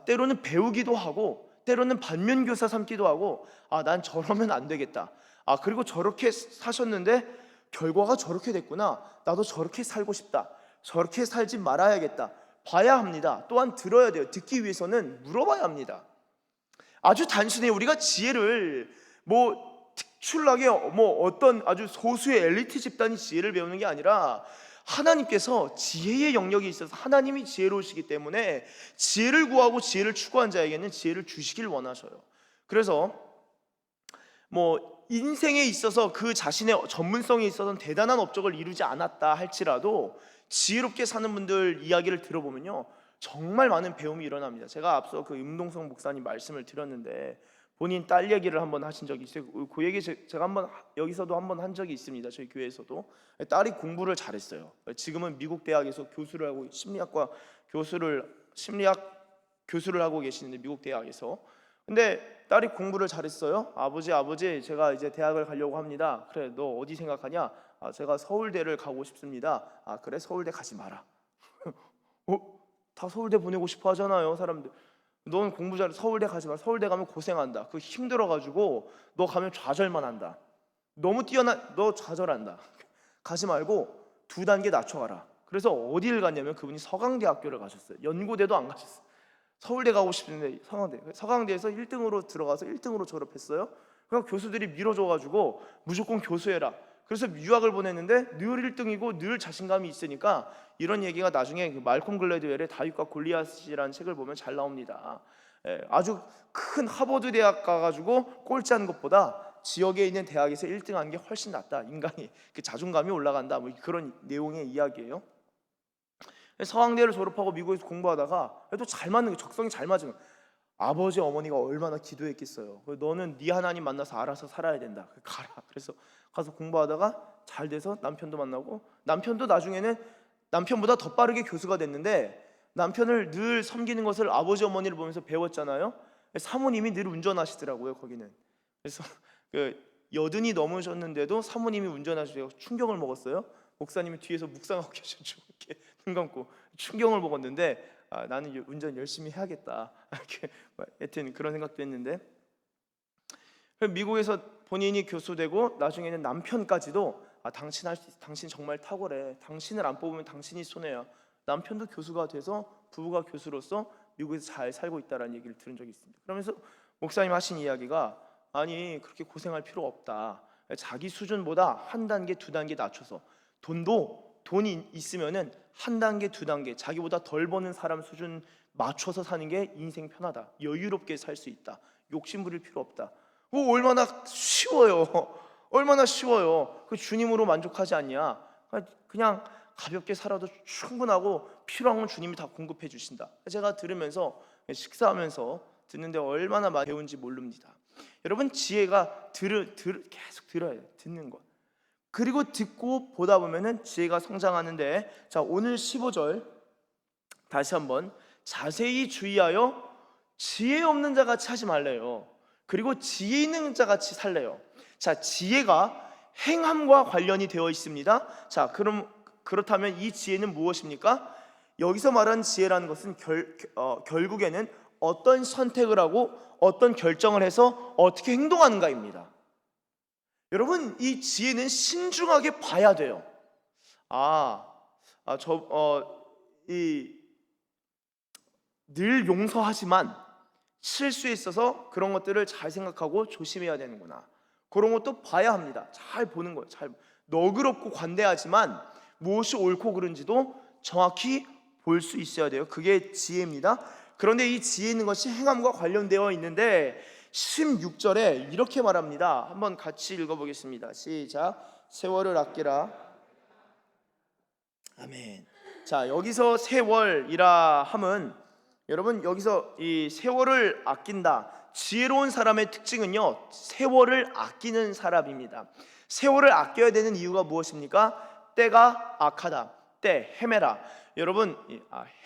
때로는 배우기도 하고, 때로는 반면교사 삼기도 하고, 난 저러면 안 되겠다. 그리고 저렇게 사셨는데 결과가 저렇게 됐구나. 나도 저렇게 살고 싶다. 저렇게 살지 말아야겠다. 봐야 합니다. 또한 들어야 돼요. 듣기 위해서는 물어봐야 합니다. 아주 단순히 우리가 지혜를 특출나게 어떤 아주 소수의 엘리트 집단이 지혜를 배우는 게 아니라, 하나님께서 지혜의 영역이 있어서 하나님이 지혜로우시기 때문에 지혜를 구하고 지혜를 추구한 자에게는 지혜를 주시길 원하셔요. 그래서 인생에 있어서 그 자신의 전문성에 있어서는 대단한 업적을 이루지 않았다 할지라도 지혜롭게 사는 분들 이야기를 들어보면요, 정말 많은 배움이 일어납니다. 제가 앞서 그 임동성 목사님 말씀을 드렸는데, 본인 딸 얘기를 한번 하신 적이 있어요. 그 얘기 제가 여기서도 한번 한 적이 있습니다. 저희 교회에서도. 딸이 공부를 잘했어요. 지금은 미국 대학에서 교수를 하고, 심리학 교수를 하고 계시는데, 미국 대학에서. 근데 딸이 공부를 잘했어요. 아버지 제가 이제 대학을 가려고 합니다. 그래, 너 어디 생각하냐? 제가 서울대를 가고 싶습니다. 그래, 서울대 가지 마라. 다 서울대 보내고 싶어 하잖아요, 사람들. 넌 공부 잘해, 서울대 가지 마. 서울대 가면 고생한다. 그거 힘들어가지고 너 가면 좌절만 한다. 너무 너 좌절한다. 가지 말고 2단계 낮춰가라. 그래서 어디를 갔냐면 그분이 서강대학교를 가셨어요. 연고대도 안 가셨어요. 서울대 가고 싶은데 서강대에서 1등으로 들어가서 1등으로 졸업했어요. 그냥 교수들이 밀어줘가지고 무조건 교수해라. 그래서 유학을 보냈는데 늘 1등이고 늘 자신감이 있으니까, 이런 얘기가 나중에 그 말콤 글래드웰의 다윗과 골리앗이라는 책을 보면 잘 나옵니다. 아주 큰 하버드 대학 가가지고 꼴찌하는 것보다 지역에 있는 대학에서 1등하는 게 훨씬 낫다. 인간이 그 자존감이 올라간다. 그런 내용의 이야기예요. 서강대를 졸업하고 미국에서 공부하다가 또 잘 맞는, 적성이 잘 맞으면, 아버지 어머니가 얼마나 기도했겠어요. 너는 네 하나님 만나서 알아서 살아야 된다. 가라. 그래서 가서 공부하다가 잘 돼서 남편도 만나고, 남편도 나중에는 남편보다 더 빠르게 교수가 됐는데, 남편을 늘 섬기는 것을 아버지 어머니를 보면서 배웠잖아요. 사모님이 늘 운전하시더라고요, 거기는. 그래서 80이 넘으셨는데도 사모님이 운전하시고 충격을 먹었어요. 목사님이 뒤에서 묵상하고 계셨죠. 이렇게 눈 감고 충격을 먹었는데, 나는 운전 열심히 해야겠다. 이렇게 하여튼 그런 생각도 했는데, 미국에서 본인이 교수되고 나중에는 남편까지도 당신 할 수 있어. 당신 정말 탁월해. 당신을 안 뽑으면 당신이 손해야. 남편도 교수가 돼서 부부가 교수로서 미국에서 잘 살고 있다라는 얘기를 들은 적이 있습니다. 그러면서 목사님 하신 이야기가, 아니 그렇게 고생할 필요 없다. 자기 수준보다 1단계 2단계 낮춰서, 돈이 있으면은 1단계 2단계 자기보다 덜 버는 사람 수준 맞춰서 사는 게 인생 편하다. 여유롭게 살 수 있다. 욕심 부릴 필요 없다. 얼마나 쉬워요. 얼마나 쉬워요. 그 주님으로 만족하지 않냐? 그냥 가볍게 살아도 충분하고 필요한 건 주님이 다 공급해 주신다. 제가 들으면서 식사하면서 듣는데 얼마나 많이 배운지 모릅니다. 여러분, 지혜가 계속 들어야 돼요. 듣는 것. 그리고 듣고 보다 보면은 지혜가 성장하는데, 자, 오늘 15절 다시 한번 자세히 주의하여 지혜 없는 자 같이 하지 말래요. 그리고 지혜 있는 자 같이 살래요. 자, 지혜가 행함과 관련이 되어 있습니다. 자, 그렇다면 이 지혜는 무엇입니까? 여기서 말하는 지혜라는 것은 결국에는 어떤 선택을 하고 어떤 결정을 해서 어떻게 행동하는가입니다. 여러분, 이 지혜는 신중하게 봐야 돼요. 늘 용서하지만 실수에 있어서 그런 것들을 잘 생각하고 조심해야 되는구나. 그런 것도 봐야 합니다. 잘 보는 거예요. 너그럽고 관대하지만 무엇이 옳고 그른지도 정확히 볼 수 있어야 돼요. 그게 지혜입니다. 그런데 이 지혜 있는 것이 행함과 관련되어 있는데 16절에 이렇게 말합니다. 한번 같이 읽어보겠습니다. 시작. 세월을 아끼라. 아멘. 자, 여기서 세월이라 함은, 여러분, 여기서 이 세월을 아낀다, 지혜로운 사람의 특징은요, 세월을 아끼는 사람입니다. 세월을 아껴야 되는 이유가 무엇입니까? 때가 악하다. 때, 헤메라. 여러분,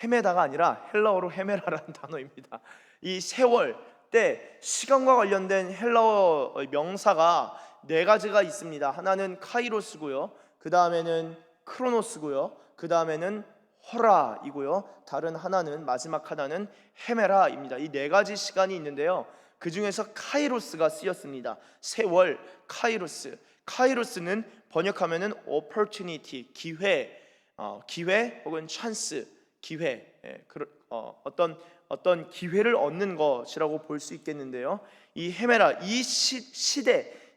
헤메다가 아니라 헬라어로 헤메라라는 단어입니다. 이 세월, 때, 시간과 관련된 헬라어 명사가 4가지가 있습니다. 하나는 카이로스고요, 그 다음에는 크로노스고요, 그 다음에는 호라이고요, 다른 하나는, 마지막 하나는 헤메라입니다. 이 4가지 시간이 있는데요, 그 중에서 카이로스가 쓰였습니다. 세월, 카이로스. 카이로스는 번역하면은 opportunity, 기회 혹은 찬스, 기회, 어떤 기회를 얻는 것이라고 볼 수 있겠는데요, 이 헤메라, 이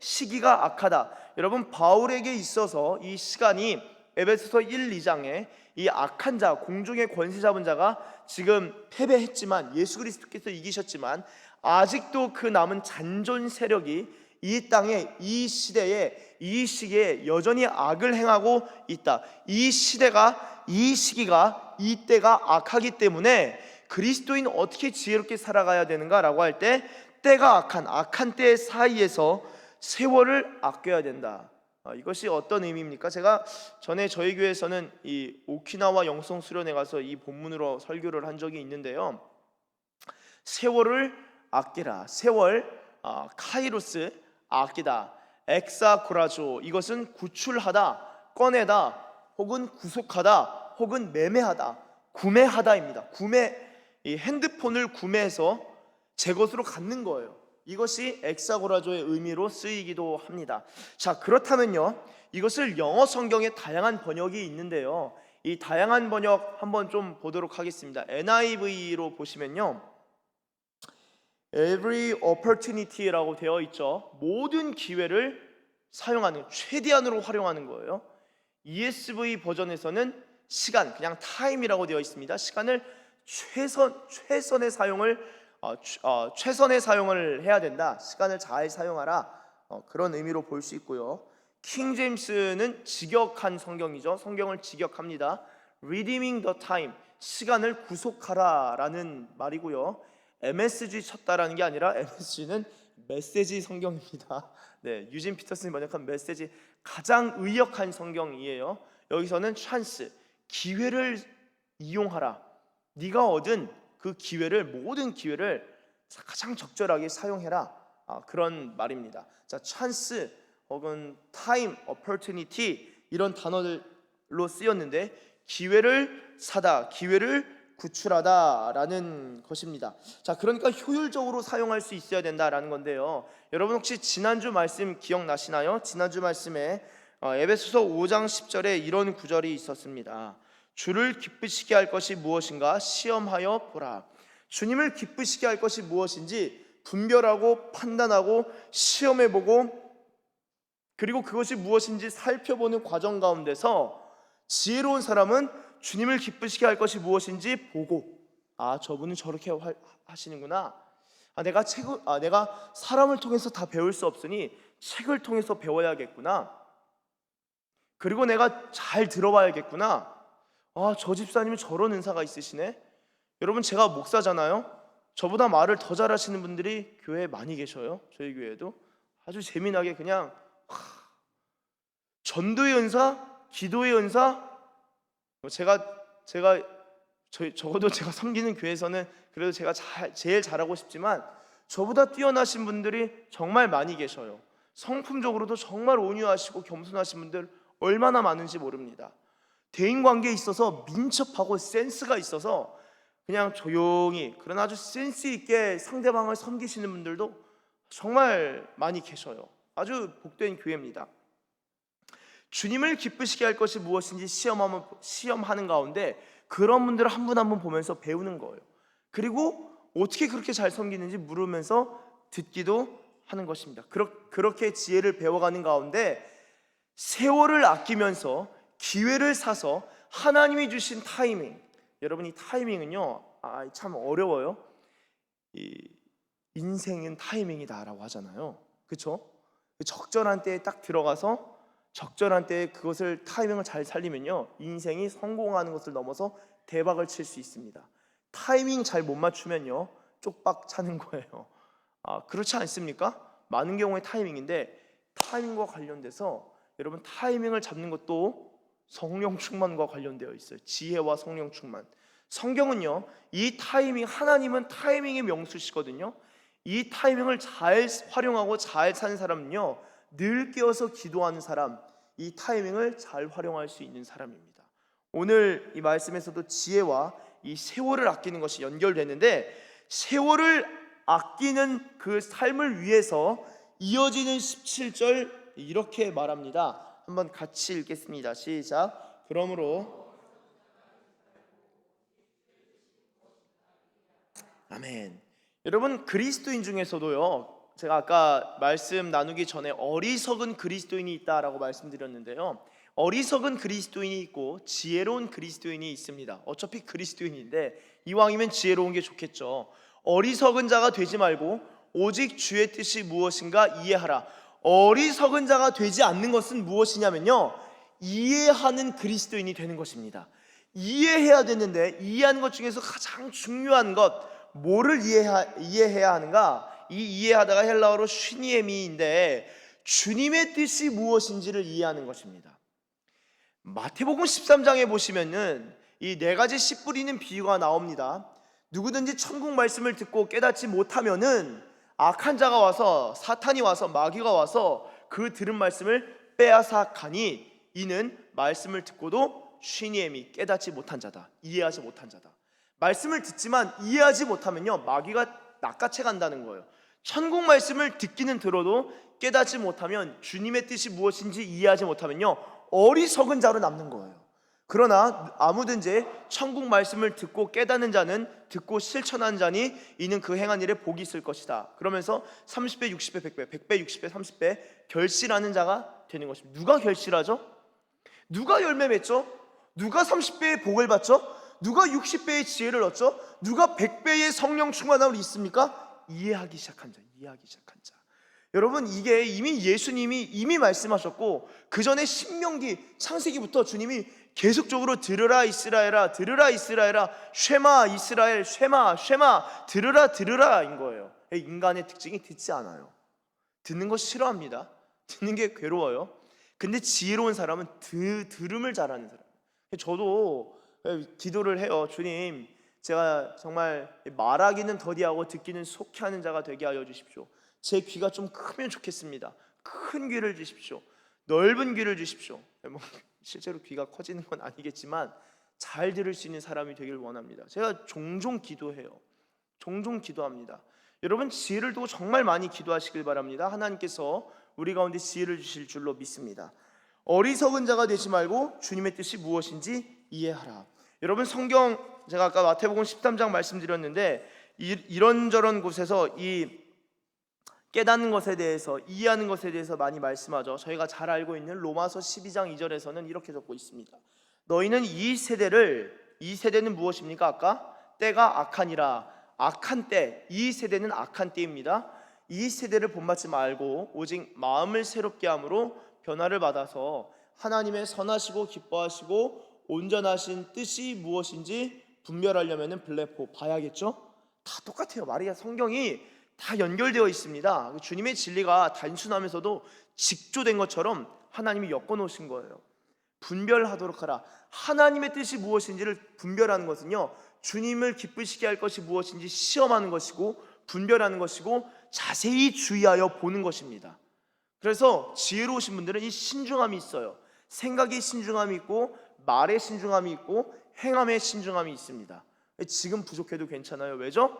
시기가 악하다. 여러분, 바울에게 있어서 이 시간이 에베소서 1, 2장에 이 악한 자, 공중의 권세 잡은 자가 지금 패배했지만, 예수 그리스도께서 이기셨지만 아직도 그 남은 잔존 세력이 이 땅에, 이 시기에 여전히 악을 행하고 있다. 이 시기가, 이때가 악하기 때문에 그리스도인 어떻게 지혜롭게 살아가야 되는가라고 할 때, 때가 악한 때 사이에서 세월을 아껴야 된다. 이것이 어떤 의미입니까? 제가 전에 저희 교회에서는 이 오키나와 영성 수련회 가서 이 본문으로 설교를 한 적이 있는데요, 세월을 아끼라. 세월, 카이로스, 아끼다. 엑사고라조, 이것은 구출하다, 꺼내다, 혹은 구속하다, 혹은 매매하다, 구매하다입니다. 이 핸드폰을 구매해서 제 것으로 갖는 거예요. 이것이 엑사고라조의 의미로 쓰이기도 합니다. 자, 그렇다면요, 이것을 영어 성경에 다양한 번역이 있는데요, 이 다양한 번역 한번 좀 보도록 하겠습니다. NIV로 보시면요, every opportunity라고 되어 있죠. 모든 기회를 사용하는, 최대한으로 활용하는 거예요. ESV 버전에서는 시간, 그냥 time이라고 되어 있습니다. 시간을 최선의 사용을 해야 된다. 시간을 잘 사용하라. 그런 의미로 볼 수 있고요. 킹 제임스는 직역한 성경이죠. 성경을 직역합니다. redeeming the time, 시간을 구속하라라는 말이고요. MSG 쳤다라는 게 아니라 MSG는 메시지 성경입니다. 네, 유진 피터슨이 번역한 메시지, 가장 의역한 성경이에요. 여기서는 찬스, 기회를 이용하라. 네가 얻은 그 기회를, 모든 기회를 가장 적절하게 사용해라. 그런 말입니다. 자, 찬스 혹은 타임, opportunity, 이런 단어들로 쓰였는데, 기회를 사다, 기회를 구출하다라는 것입니다. 자, 그러니까 효율적으로 사용할 수 있어야 된다라는 건데요, 여러분 혹시 지난주 말씀 기억나시나요? 지난주 말씀에 에베소서 5장 10절에 이런 구절이 있었습니다. 주를 기쁘시게 할 것이 무엇인가 시험하여 보라. 주님을 기쁘시게 할 것이 무엇인지 분별하고 판단하고 시험해보고, 그리고 그것이 무엇인지 살펴보는 과정 가운데서 지혜로운 사람은 주님을 기쁘시게 할 것이 무엇인지 보고, 저분은 저렇게 하시는구나. 내가 사람을 통해서 다 배울 수 없으니 책을 통해서 배워야겠구나. 그리고 내가 잘 들어봐야겠구나. 아, 저 집사님은 저런 은사가 있으시네. 여러분, 제가 목사잖아요. 저보다 말을 더 잘하시는 분들이 교회에 많이 계셔요. 저희 교회에도 아주 재미나게 그냥 전도의 은사, 기도의 은사. 적어도 제가 섬기는 교회에서는 그래도 제가 제일 잘하고 싶지만 저보다 뛰어나신 분들이 정말 많이 계셔요. 성품적으로도 정말 온유하시고 겸손하신 분들 얼마나 많은지 모릅니다. 대인관계에 있어서 민첩하고 센스가 있어서 그냥 조용히, 그러나 아주 센스 있게 상대방을 섬기시는 분들도 정말 많이 계셔요. 아주 복된 교회입니다. 주님을 기쁘시게 할 것이 무엇인지 시험하는 가운데 그런 분들을 한 분 한 분 보면서 배우는 거예요. 그리고 어떻게 그렇게 잘 섬기는지 물으면서 듣기도 하는 것입니다. 그렇게 지혜를 배워가는 가운데 세월을 아끼면서 기회를 사서 하나님이 주신 타이밍, 여러분 이 타이밍은요, 참 어려워요. 이 인생은 타이밍이다라고 하잖아요. 그렇죠? 적절한 때에 딱 들어가서 적절한 때에 그것을 타이밍을 잘 살리면요, 인생이 성공하는 것을 넘어서 대박을 칠 수 있습니다. 타이밍 잘 못 맞추면요, 쪽박 차는 거예요. 그렇지 않습니까? 많은 경우에 타이밍인데, 타이밍과 관련돼서 여러분 타이밍을 잡는 것도 성령 충만과 관련되어 있어요. 지혜와 성령 충만. 성경은요, 이 타이밍, 하나님은 타이밍의 명수시거든요. 이 타이밍을 잘 활용하고 잘 사는 사람은요, 늘 깨어서 기도하는 사람, 이 타이밍을 잘 활용할 수 있는 사람입니다. 오늘 이 말씀에서도 지혜와 이 세월을 아끼는 것이 연결되는데, 세월을 아끼는 그 삶을 위해서 이어지는 17절 이렇게 말합니다. 한번 같이 읽겠습니다. 시작. 그러므로 아멘. 여러분, 그리스도인 중에서도요, 제가 아까 말씀 나누기 전에 어리석은 그리스도인이 있다라고 말씀드렸는데요, 어리석은 그리스도인이 있고 지혜로운 그리스도인이 있습니다. 어차피 그리스도인인데 이왕이면 지혜로운 게 좋겠죠. 어리석은 자가 되지 말고 오직 주의 뜻이 무엇인가 이해하라. 어리석은 자가 되지 않는 것은 무엇이냐면요, 이해하는 그리스도인이 되는 것입니다. 이해해야 되는데, 이해하는 것 중에서 가장 중요한 것, 뭐를 이해해야 하는가? 이 이해하다가 헬라어로 슈니에미인데, 주님의 뜻이 무엇인지를 이해하는 것입니다. 마태복음 13장에 보시면은 이 네 가지 씨 뿌리는 비유가 나옵니다. 누구든지 천국 말씀을 듣고 깨닫지 못하면은 악한 자가 와서, 사탄이 와서, 마귀가 와서 그 들은 말씀을 빼앗아가니 이는 말씀을 듣고도 슈니에미, 깨닫지 못한 자다, 이해하지 못한 자다. 말씀을 듣지만 이해하지 못하면요, 마귀가 낚아채 간다는 거예요. 천국 말씀을 듣기는 들어도 깨닫지 못하면, 주님의 뜻이 무엇인지 이해하지 못하면요, 어리석은 자로 남는 거예요. 그러나 아무든지 천국 말씀을 듣고 깨닫는 자는, 듣고 실천하는 자니 이는 그 행한 일에 복이 있을 것이다. 그러면서 30배, 60배, 100배, 100배, 60배, 30배 결실하는 자가 되는 것입니다. 누가 결실하죠? 누가 열매 맺죠? 누가 30배의 복을 받죠? 누가 60배의 지혜를 얻죠? 누가 100배의 성령 충만함을 있습니까? 이해하기 시작한 자, 이해하기 시작한 자. 여러분, 이게 이미 예수님이 말씀하셨고, 그 전에 신명기, 창세기부터 주님이 계속적으로 들으라 이스라엘아, 들으라 이스라엘아, 쉐마 이스라엘, 쉐마 쉐마, 들으라인 거예요. 인간의 특징이 듣지 않아요. 듣는 거 싫어합니다. 듣는 게 괴로워요. 근데 지혜로운 사람은 들음을 잘하는 사람. 저도 기도를 해요. 주님, 제가 정말 말하기는 더디하고 듣기는 속히 하는 자가 되게 하여 주십시오. 제 귀가 좀 크면 좋겠습니다. 큰 귀를 주십시오. 넓은 귀를 주십시오. 실제로 귀가 커지는 건 아니겠지만 잘 들을 수 있는 사람이 되길 원합니다. 제가 종종 기도해요. 종종 기도합니다. 여러분, 지혜를 두고 정말 많이 기도하시길 바랍니다. 하나님께서 우리 가운데 지혜를 주실 줄로 믿습니다. 어리석은 자가 되지 말고 주님의 뜻이 무엇인지 이해하라. 여러분, 성경, 제가 아까 마태복음 13장 말씀드렸는데, 이런저런 곳에서 이 깨닫는 것에 대해서, 이해하는 것에 대해서 많이 말씀하죠. 저희가 잘 알고 있는 로마서 12장 2절에서는 이렇게 적고 있습니다. 너희는 이 세대는 무엇입니까? 아까 때가 악하니라. 악한 때, 이 세대는 악한 때입니다. 이 세대를 본받지 말고 오직 마음을 새롭게 함으로 변화를 받아서 하나님의 선하시고 기뻐하시고 온전하신 뜻이 무엇인지 분별하려면 블랙홀 봐야겠죠? 다 똑같아요. 마리아 성경이 다 연결되어 있습니다. 주님의 진리가 단순하면서도 직조된 것처럼 하나님이 엮어 놓으신 거예요. 분별하도록 하라. 하나님의 뜻이 무엇인지를 분별하는 것은요, 주님을 기쁘시게 할 것이 무엇인지 시험하는 것이고 분별하는 것이고 자세히 주의하여 보는 것입니다. 그래서 지혜로우신 분들은 이 신중함이 있어요. 생각의 신중함이 있고 말의 신중함이 있고 행함의 신중함이 있습니다. 지금 부족해도 괜찮아요. 왜죠?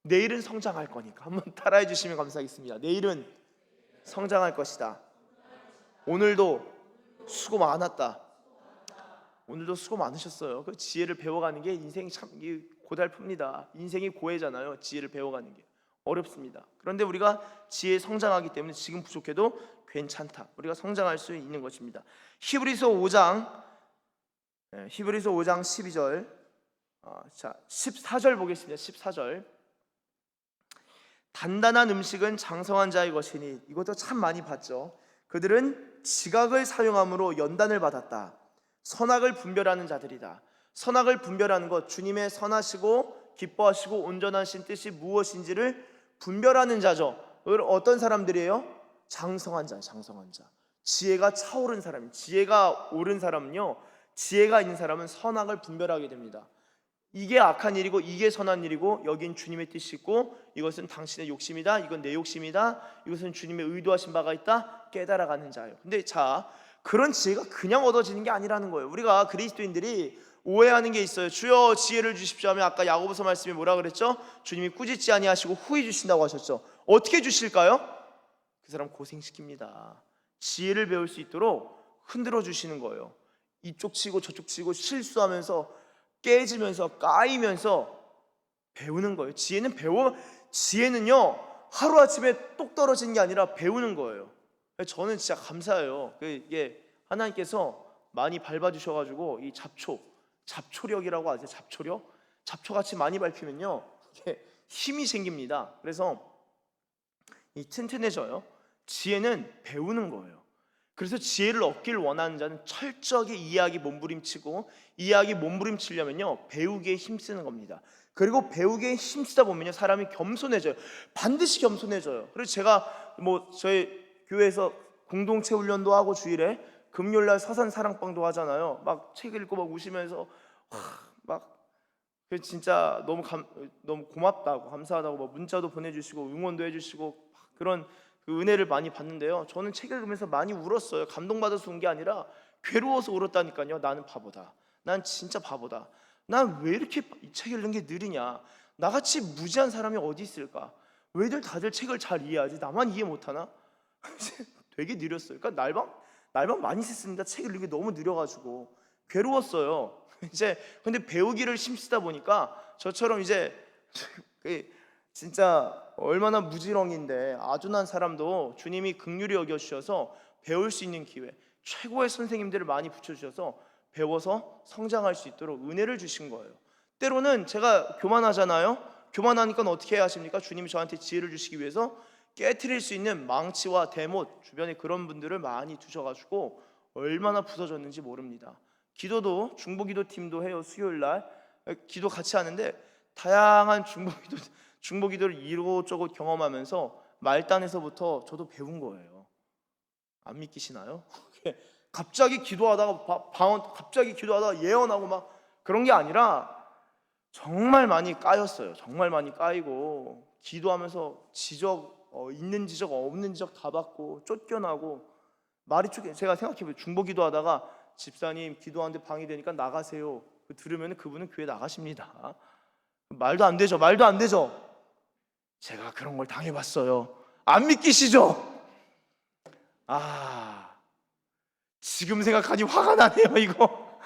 내일은 성장할 거니까. 한번 따라해 주시면 감사하겠습니다. 내일은 성장할 것이다. 오늘도 수고 많았다. 오늘도 수고 많으셨어요. 그 지혜를 배워가는 게 인생 참 고달픕니다. 인생이 고해잖아요. 지혜를 배워가는 게 어렵습니다. 그런데 우리가 지혜에 성장하기 때문에 지금 부족해도 괜찮다. 우리가 성장할 수 있는 것입니다. 히브리서 5장 12절, 자 14절 보겠습니다. 14절. 단단한 음식은 장성한 자의 것이니, 이것도 참 많이 봤죠. 그들은 지각을 사용함으로 연단을 받았다. 선악을 분별하는 자들이다. 선악을 분별하는 것, 주님의 선하시고 기뻐하시고 온전하신 뜻이 무엇인지를 분별하는 자죠. 어떤 사람들이에요? 장성한 자, 장성한 자. 지혜가 차오른 사람, 지혜가 오른 사람은요, 지혜가 있는 사람은 선악을 분별하게 됩니다. 이게 악한 일이고 이게 선한 일이고, 여긴 주님의 뜻이 있고 이것은 당신의 욕심이다, 이건 내 욕심이다, 이것은 주님의 의도하신 바가 있다 깨달아가는 자예요. 근데 자, 그런 지혜가 그냥 얻어지는 게 아니라는 거예요. 우리가 그리스도인들이 오해하는 게 있어요. 주여 지혜를 주십시오 하면 아까 야고보서 말씀이 뭐라 그랬죠? 주님이 꾸짖지 아니하시고 후히 주신다고 하셨죠. 어떻게 주실까요? 그 사람 고생시킵니다. 지혜를 배울 수 있도록 흔들어 주시는 거예요. 이쪽 치고 저쪽 치고 실수하면서 깨지면서 까이면서 배우는 거예요. 지혜는요 하루아침에 똑 떨어지는 게 아니라 배우는 거예요. 저는 진짜 감사해요. 이게 하나님께서 많이 밟아주셔가지고 이 잡초력이라고 아세요? 잡초력? 잡초같이 많이 밟히면요 이게 힘이 생깁니다. 그래서 이 튼튼해져요. 지혜는 배우는 거예요. 그래서 지혜를 얻길 원하는 자는 철저하게 이해하기 몸부림치고, 이해하기 몸부림치려면요 배우기에 힘쓰는 겁니다. 그리고 배우기에 힘쓰다 보면요 사람이 겸손해져요. 반드시 겸손해져요. 그래서 제가 저희 교회에서 공동체 훈련도 하고 주일에 금요일날 서산 사랑방도 하잖아요. 막 책 읽고 막 우시면서 막 진짜 너무 고맙다고 감사하다고 막 문자도 보내주시고 응원도 해주시고 그런 그 은혜를 많이 받는데요. 저는 책 읽으면서 많이 울었어요. 감동받아서 운 게 아니라 괴로워서 울었다니까요. 나는 바보다. 난 진짜 바보다. 난 왜 이렇게 이 책 읽는 게 느리냐. 나같이 무지한 사람이 어디 있을까. 왜들 다들 책을 잘 이해하지? 나만 이해 못하나? 되게 느렸어요. 그러니까 날방 많이 샜습니다. 책 읽는 게 너무 느려가지고 괴로웠어요. 근데 배우기를 힘쓰다 보니까 저처럼 이제 진짜 얼마나 무지렁인데 아둔한 사람도 주님이 긍휼히 여겨주셔서 배울 수 있는 기회, 최고의 선생님들을 많이 붙여주셔서 배워서 성장할 수 있도록 은혜를 주신 거예요. 때로는 제가 교만하잖아요. 교만하니까 어떻게 해야 하십니까? 주님이 저한테 지혜를 주시기 위해서 깨트릴 수 있는 망치와 대못, 주변에 그런 분들을 많이 두셔가지고 얼마나 부서졌는지 모릅니다. 기도도 중보기도팀도 해요. 수요일날 기도 같이 하는데 다양한 중보기도를 이곳저곳 경험하면서 말단에서부터 저도 배운 거예요. 안 믿기시나요? 갑자기 기도하다가 갑자기 기도하다가 예언하고 막 그런 게 아니라 정말 많이 까였어요. 정말 많이 까이고 기도하면서 있는 지적 없는 지적 다 받고 쫓겨나고 제가 생각해보면 중보기도하다가 집사님 기도하는데 방해되니까 나가세요. 들으면 그분은 교회 나가십니다. 말도 안 되죠. 말도 안 되죠. 제가 그런 걸 당해봤어요. 안 믿기시죠? 지금 생각하니 화가 나네요. 이거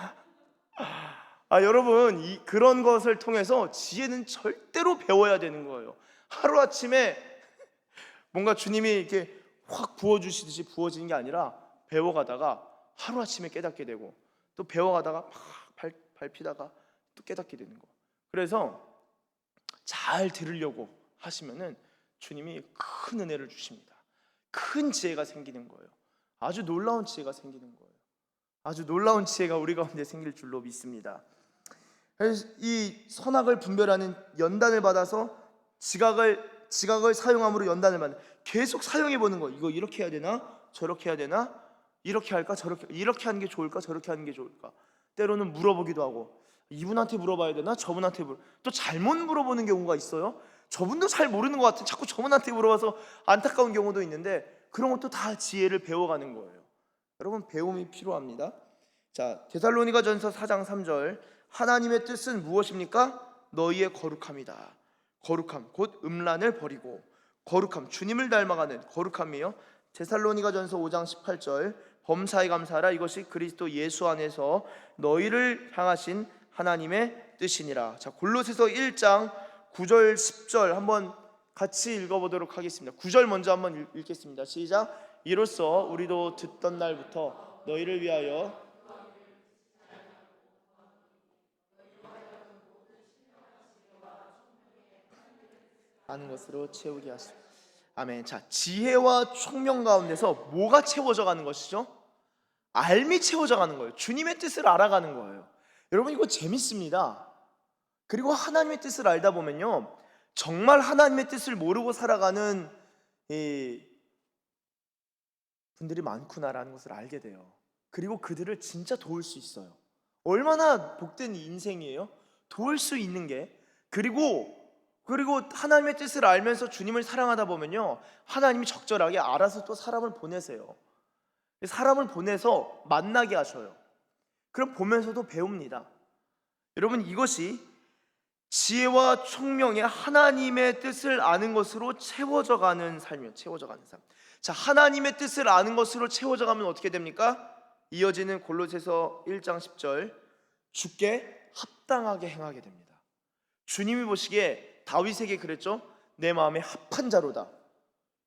여러분 그런 것을 통해서 지혜는 절대로 배워야 되는 거예요. 하루아침에 뭔가 주님이 이렇게 확 부어주시듯이 부어지는 게 아니라 배워가다가 하루아침에 깨닫게 되고 또 배워가다가 막 밟히다가 또 깨닫게 되는 거. 그래서 잘 들으려고 하시면은 주님이 큰 은혜를 주십니다. 큰 지혜가 생기는 거예요. 아주 놀라운 지혜가 생기는 거예요. 아주 놀라운 지혜가 우리 가운데 생길 줄로 믿습니다. 그래서 이 선악을 분별하는 연단을 받아서 지각을 사용함으로 연단을 받는, 계속 사용해 보는 거. 이거 이렇게 해야 되나? 저렇게 해야 되나? 이렇게 할까? 이렇게 하는 게 좋을까? 저렇게 하는 게 좋을까? 때로는 물어보기도 하고, 이분한테 물어봐야 되나? 저분한테 또 잘못 물어보는 경우가 있어요. 저분도 잘 모르는 것 같은 자꾸 저분한테 물어봐서 안타까운 경우도 있는데, 그런 것도 다 지혜를 배워가는 거예요. 여러분, 배움이 필요합니다. 자, 데살로니가전서 4장 3절, 하나님의 뜻은 무엇입니까? 너희의 거룩함이다. 거룩함, 곧 음란을 버리고, 거룩함, 주님을 닮아가는 거룩함이에요. 데살로니가전서 5장 18절, 범사에 감사하라. 이것이 그리스도 예수 안에서 너희를 향하신 하나님의 뜻이니라. 자, 골로새서 1장 9절 10절 한번 같이 읽어보도록 하겠습니다. 9절 먼저 한번 읽겠습니다. 시작. 이로써 우리도 듣던 날부터 너희를 위하여 아는 것으로 채우게 하시오. 아멘. 자, 지혜와 총명 가운데서 뭐가 채워져 가는 것이죠? 알미 채워져 가는 거예요. 주님의 뜻을 알아가는 거예요. 여러분, 이거 재밌습니다. 그리고 하나님의 뜻을 알다 보면요, 정말 하나님의 뜻을 모르고 살아가는 분들이 많구나라는 것을 알게 돼요. 그리고 그들을 진짜 도울 수 있어요. 얼마나 복된 인생이에요? 도울 수 있는 게. 그리고 하나님의 뜻을 알면서 주님을 사랑하다 보면요, 하나님이 적절하게 알아서 또 사람을 보내세요. 사람을 보내서 만나게 하셔요. 그럼 보면서도 배웁니다. 여러분, 이것이 지혜와 총명의 하나님의 뜻을 아는 것으로 채워져 가는 삶이에요. 채워져 가는 삶. 자, 하나님의 뜻을 아는 것으로 채워져 가면 어떻게 됩니까? 이어지는 골로새서 1장 10절, 주께 합당하게 행하게 됩니다. 주님이 보시기에 다윗에게 그랬죠. 내 마음에 합한 자로다.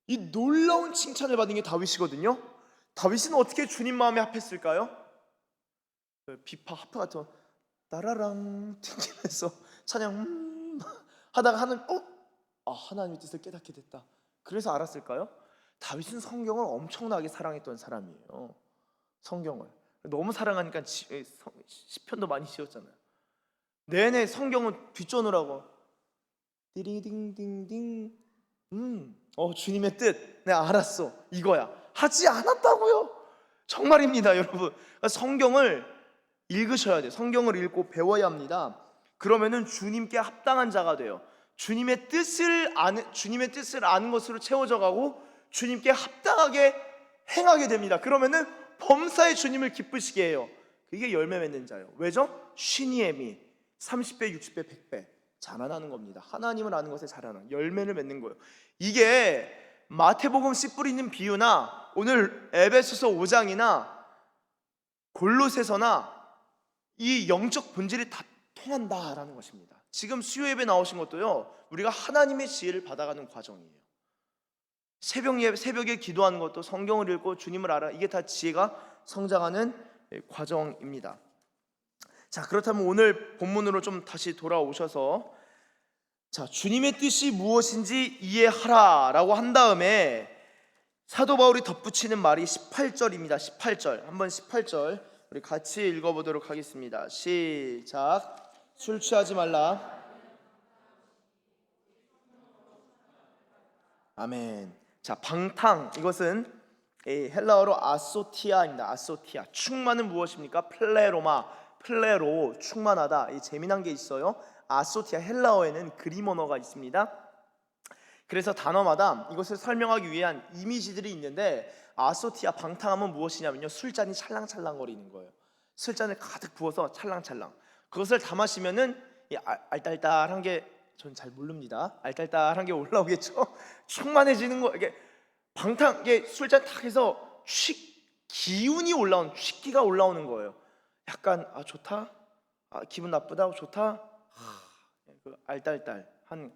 이 놀라운 칭찬을 받은 게 다윗이거든요. 다윗은 어떻게 주님 마음에 합했을까요? 비파 하프 같은 따라랑 튕기면서 찬양 하다가 하나님의 뜻을 깨닫게 됐다. 그래서 알았을까요? 다윗은 성경을 엄청나게 사랑했던 사람이에요. 성경을 너무 사랑하니까 시편도 많이 지었잖아요. 내내 성경은 뒷전으라고 띠링딩딩딩 주님의 뜻 내가 알았어, 이거야. 하지 않았다고요? 정말입니다, 여러분. 성경을 읽으셔야 돼요. 성경을 읽고 배워야 합니다. 그러면은 주님께 합당한 자가 돼요. 주님의 뜻을 아는 것으로 채워져 가고 주님께 합당하게 행하게 됩니다. 그러면은 범사에 주님을 기쁘시게 해요. 그게 열매 맺는 자예요. 왜죠? 쉰이의 미 30배, 60배, 100배 자라나는 겁니다. 하나님을 아는 것에 자라는 열매를 맺는 거예요. 이게 마태복음 씨 뿌리는 비유나 오늘 에베소서 5장이나 골로새서나 이 영적 본질이 다 통한다라는 것입니다. 지금 수요 예배 나오신 것도요, 우리가 하나님의 지혜를 받아가는 과정이에요. 새벽에 기도하는 것도 성경을 읽고 주님을 알아, 이게 다 지혜가 성장하는 과정입니다. 자, 그렇다면 오늘 본문으로 좀 다시 돌아오셔서, 자, 주님의 뜻이 무엇인지 이해하라 라고 한 다음에 사도 바울이 덧붙이는 말이 18절입니다 18절 한번 18절 우리 같이 읽어보도록 하겠습니다. 시작. 술 취하지 말라. 아멘. 자, 방탕, 이것은 헬라어로 아소티아입니다. 아소티아. 충만은 무엇입니까? 플레로, 충만하다. 이 재미난 게 있어요. 아소티아, 헬라어에는 그림 언어가 있습니다. 그래서 단어마다 이것을 설명하기 위한 이미지들이 있는데, 아소티아, 방탕함은 무엇이냐면요, 술잔이 찰랑찰랑거리는 거예요. 술잔을 가득 부어서 찰랑찰랑, 그것을 다 마시면은 알딸딸한 게, 전 잘 모릅니다. 알딸딸한 게 올라오겠죠. 충만해지는 거. 이게 방탕, 이게 술잔 탁 해서 기운이 올라오는, 취기가 올라오는 거예요. 약간 좋다, 기분 나쁘다, 좋다, 그 알딸딸한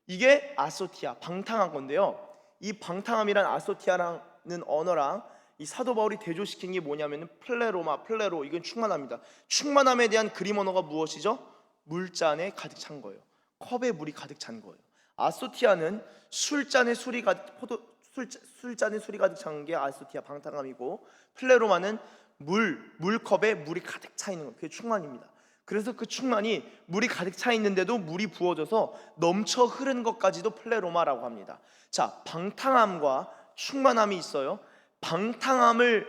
이게 아소티아, 방탕한 건데요. 이 방탕함이란 아소티아라는 언어랑 이 사도 바울이 대조시킨 게 뭐냐면은 플레로, 이건 충만합니다. 충만함에 대한 그림 언어가 무엇이죠? 물잔에 가득 찬 거예요. 컵에 물이 가득 찬 거예요. 아소티아는 술잔에 술이 가득 찬 게 아소티아, 방탕함이고, 플레로마는 물컵에 물이 가득 차 있는 것, 그게 충만입니다. 그래서 그 충만이 물이 가득 차 있는데도 물이 부어져서 넘쳐 흐르는 것까지도 플레로마라고 합니다. 자, 방탕함과 충만함이 있어요. 방탕함을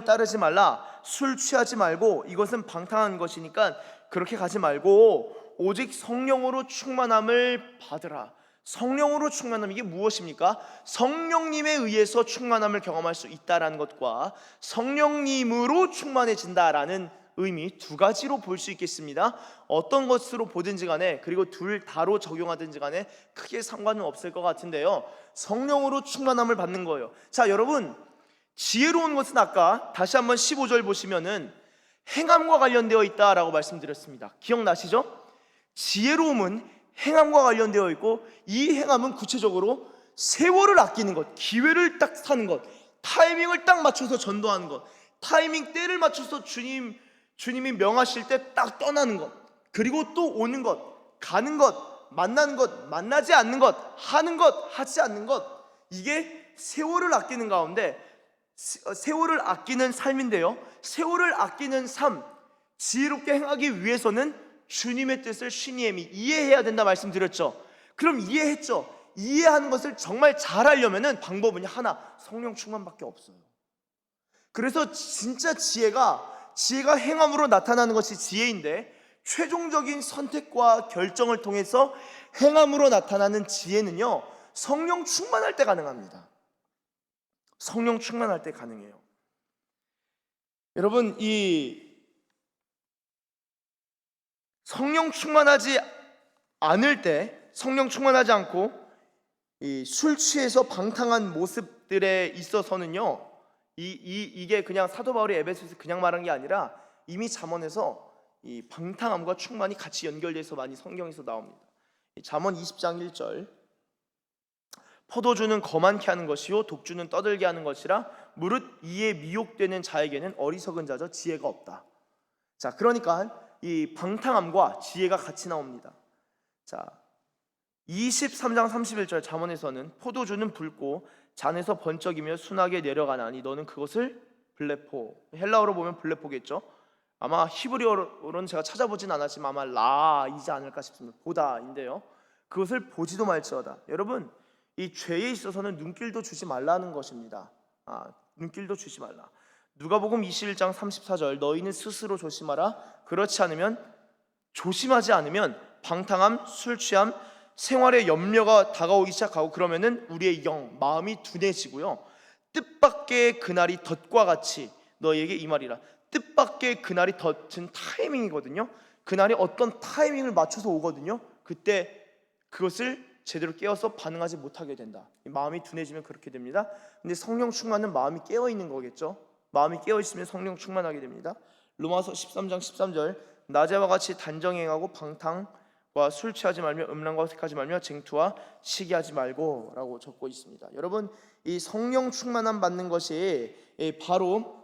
따르지 말라. 술 취하지 말고, 이것은 방탕한 것이니까 그렇게 가지 말고 오직 성령으로 충만함을 받으라. 성령으로 충만함, 이게 무엇입니까? 성령님에 의해서 충만함을 경험할 수 있다라는 것과 성령님으로 충만해진다라는 의미, 두 가지로 볼 수 있겠습니다. 어떤 것으로 보든지 간에, 그리고 둘 다로 적용하든지 간에 크게 상관은 없을 것 같은데요, 성령으로 충만함을 받는 거예요. 자, 여러분, 지혜로운 것은 아까 다시 한번 15절 보시면은 행함과 관련되어 있다라고 말씀드렸습니다. 기억나시죠? 지혜로움은 행함과 관련되어 있고, 이 행함은 구체적으로 세월을 아끼는 것, 기회를 딱 사는 것, 타이밍을 딱 맞춰서 전도하는 것, 타이밍 때를 맞춰서 주님이 명하실 때 딱 떠나는 것, 그리고 또 오는 것, 가는 것, 만나는 것, 만나지 않는 것, 하는 것, 하지 않는 것, 이게 세월을 아끼는 가운데 세월을 아끼는 삶인데요, 세월을 아끼는 삶, 지혜롭게 행하기 위해서는 주님의 뜻을 쉬니엠이 이해해야 된다 말씀드렸죠. 그럼 이해했죠? 이해하는 것을 정말 잘 하려면 방법은 하나, 성령 충만밖에 없어요. 그래서 진짜 지혜가 행함으로 나타나는 것이 지혜인데, 최종적인 선택과 결정을 통해서 행함으로 나타나는 지혜는요, 성령 충만할 때 가능합니다. 성령 충만할 때 가능해요. 여러분, 이 성령 충만하지 않을 때, 성령 충만하지 않고 이 술 취해서 방탕한 모습들에 있어서는요, 이게 그냥 사도 바울이 에베소에서 그냥 말한 게 아니라 이미 잠언에서 이 방탕함과 충만이 같이 연결돼서 많이 성경에서 나옵니다. 잠언 20장 1절, 포도주는 거만케 하는 것이요 독주는 떠들게 하는 것이라 무릇 이에 미혹되는 자에게는 어리석은 자죠 지혜가 없다. 자, 그러니까 이 방탕함과 지혜가 같이 나옵니다. 자, 23장 31절 잠언에서는 포도주는 붉고 잔에서 번쩍이며 순하게 내려가나니 너는 그것을 블레포, 헬라어로 보면 블레포겠죠. 아마 히브리어로는 제가 찾아보진 않았지만 아마 라이지 않을까 싶습니다. 보다인데요, 그것을 보지도 말지어다. 여러분, 이 죄에 있어서는 눈길도 주지 말라는 것입니다. 눈길도 주지 말라. 누가복음 21장 34절, 너희는 스스로 조심하라. 조심하지 않으면 방탕함, 술 취함, 생활에 염려가 다가오기 시작하고, 그러면은 우리의 마음이 둔해지고요, 뜻밖의 그날이 덫과 같이 너희에게 이 말이라. 뜻밖의 그날이 덫은 타이밍이거든요. 그날이 어떤 타이밍을 맞춰서 오거든요. 그때 그것을 제대로 깨어서 반응하지 못하게 된다. 마음이 둔해지면 그렇게 됩니다. 근데 성령 충만은 마음이 깨어 있는 거겠죠. 마음이 깨어 있으면 성령 충만하게 됩니다. 로마서 13장 13절, 낮에와 같이 단정행하고 방탕과 술 취하지 말며 음란과 색하지 말며 쟁투와 시기하지 말고 라고 적고 있습니다. 여러분, 이 성령 충만함 받는 것이 바로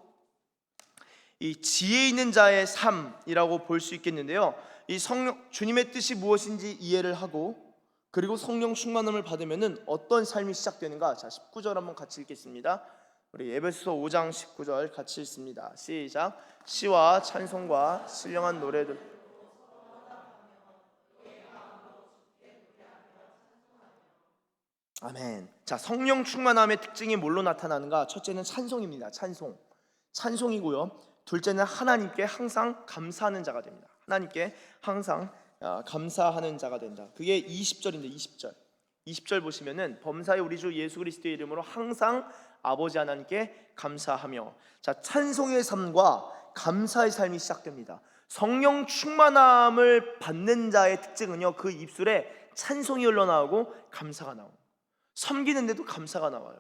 이 지혜 있는 자의 삶이라고 볼 수 있겠는데요, 이 주님의 뜻이 무엇인지 이해를 하고, 그리고 성령 충만함을 받으면은 어떤 삶이 시작되는가. 자, 19절 한번 같이 읽겠습니다. 우리 에베소서 5장 19절 같이 읽습니다. 시작. 시와 찬송과 신령한 노래들. 아멘. 자, 성령 충만함의 특징이 뭘로 나타나는가? 첫째는 찬송입니다. 찬송이고요. 둘째는 하나님께 항상 감사하는 자가 됩니다. 하나님께 항상 감사하는 자가 된다. 그게 20절인데 20절 보시면은 범사의 우리 주 예수 그리스도의 이름으로 항상 아버지 하나님께 감사하며. 자, 찬송의 삶과 감사의 삶이 시작됩니다. 성령 충만함을 받는 자의 특징은요, 그 입술에 찬송이 흘러나오고 감사가 나옵니다. 섬기는데도 감사가 나와요.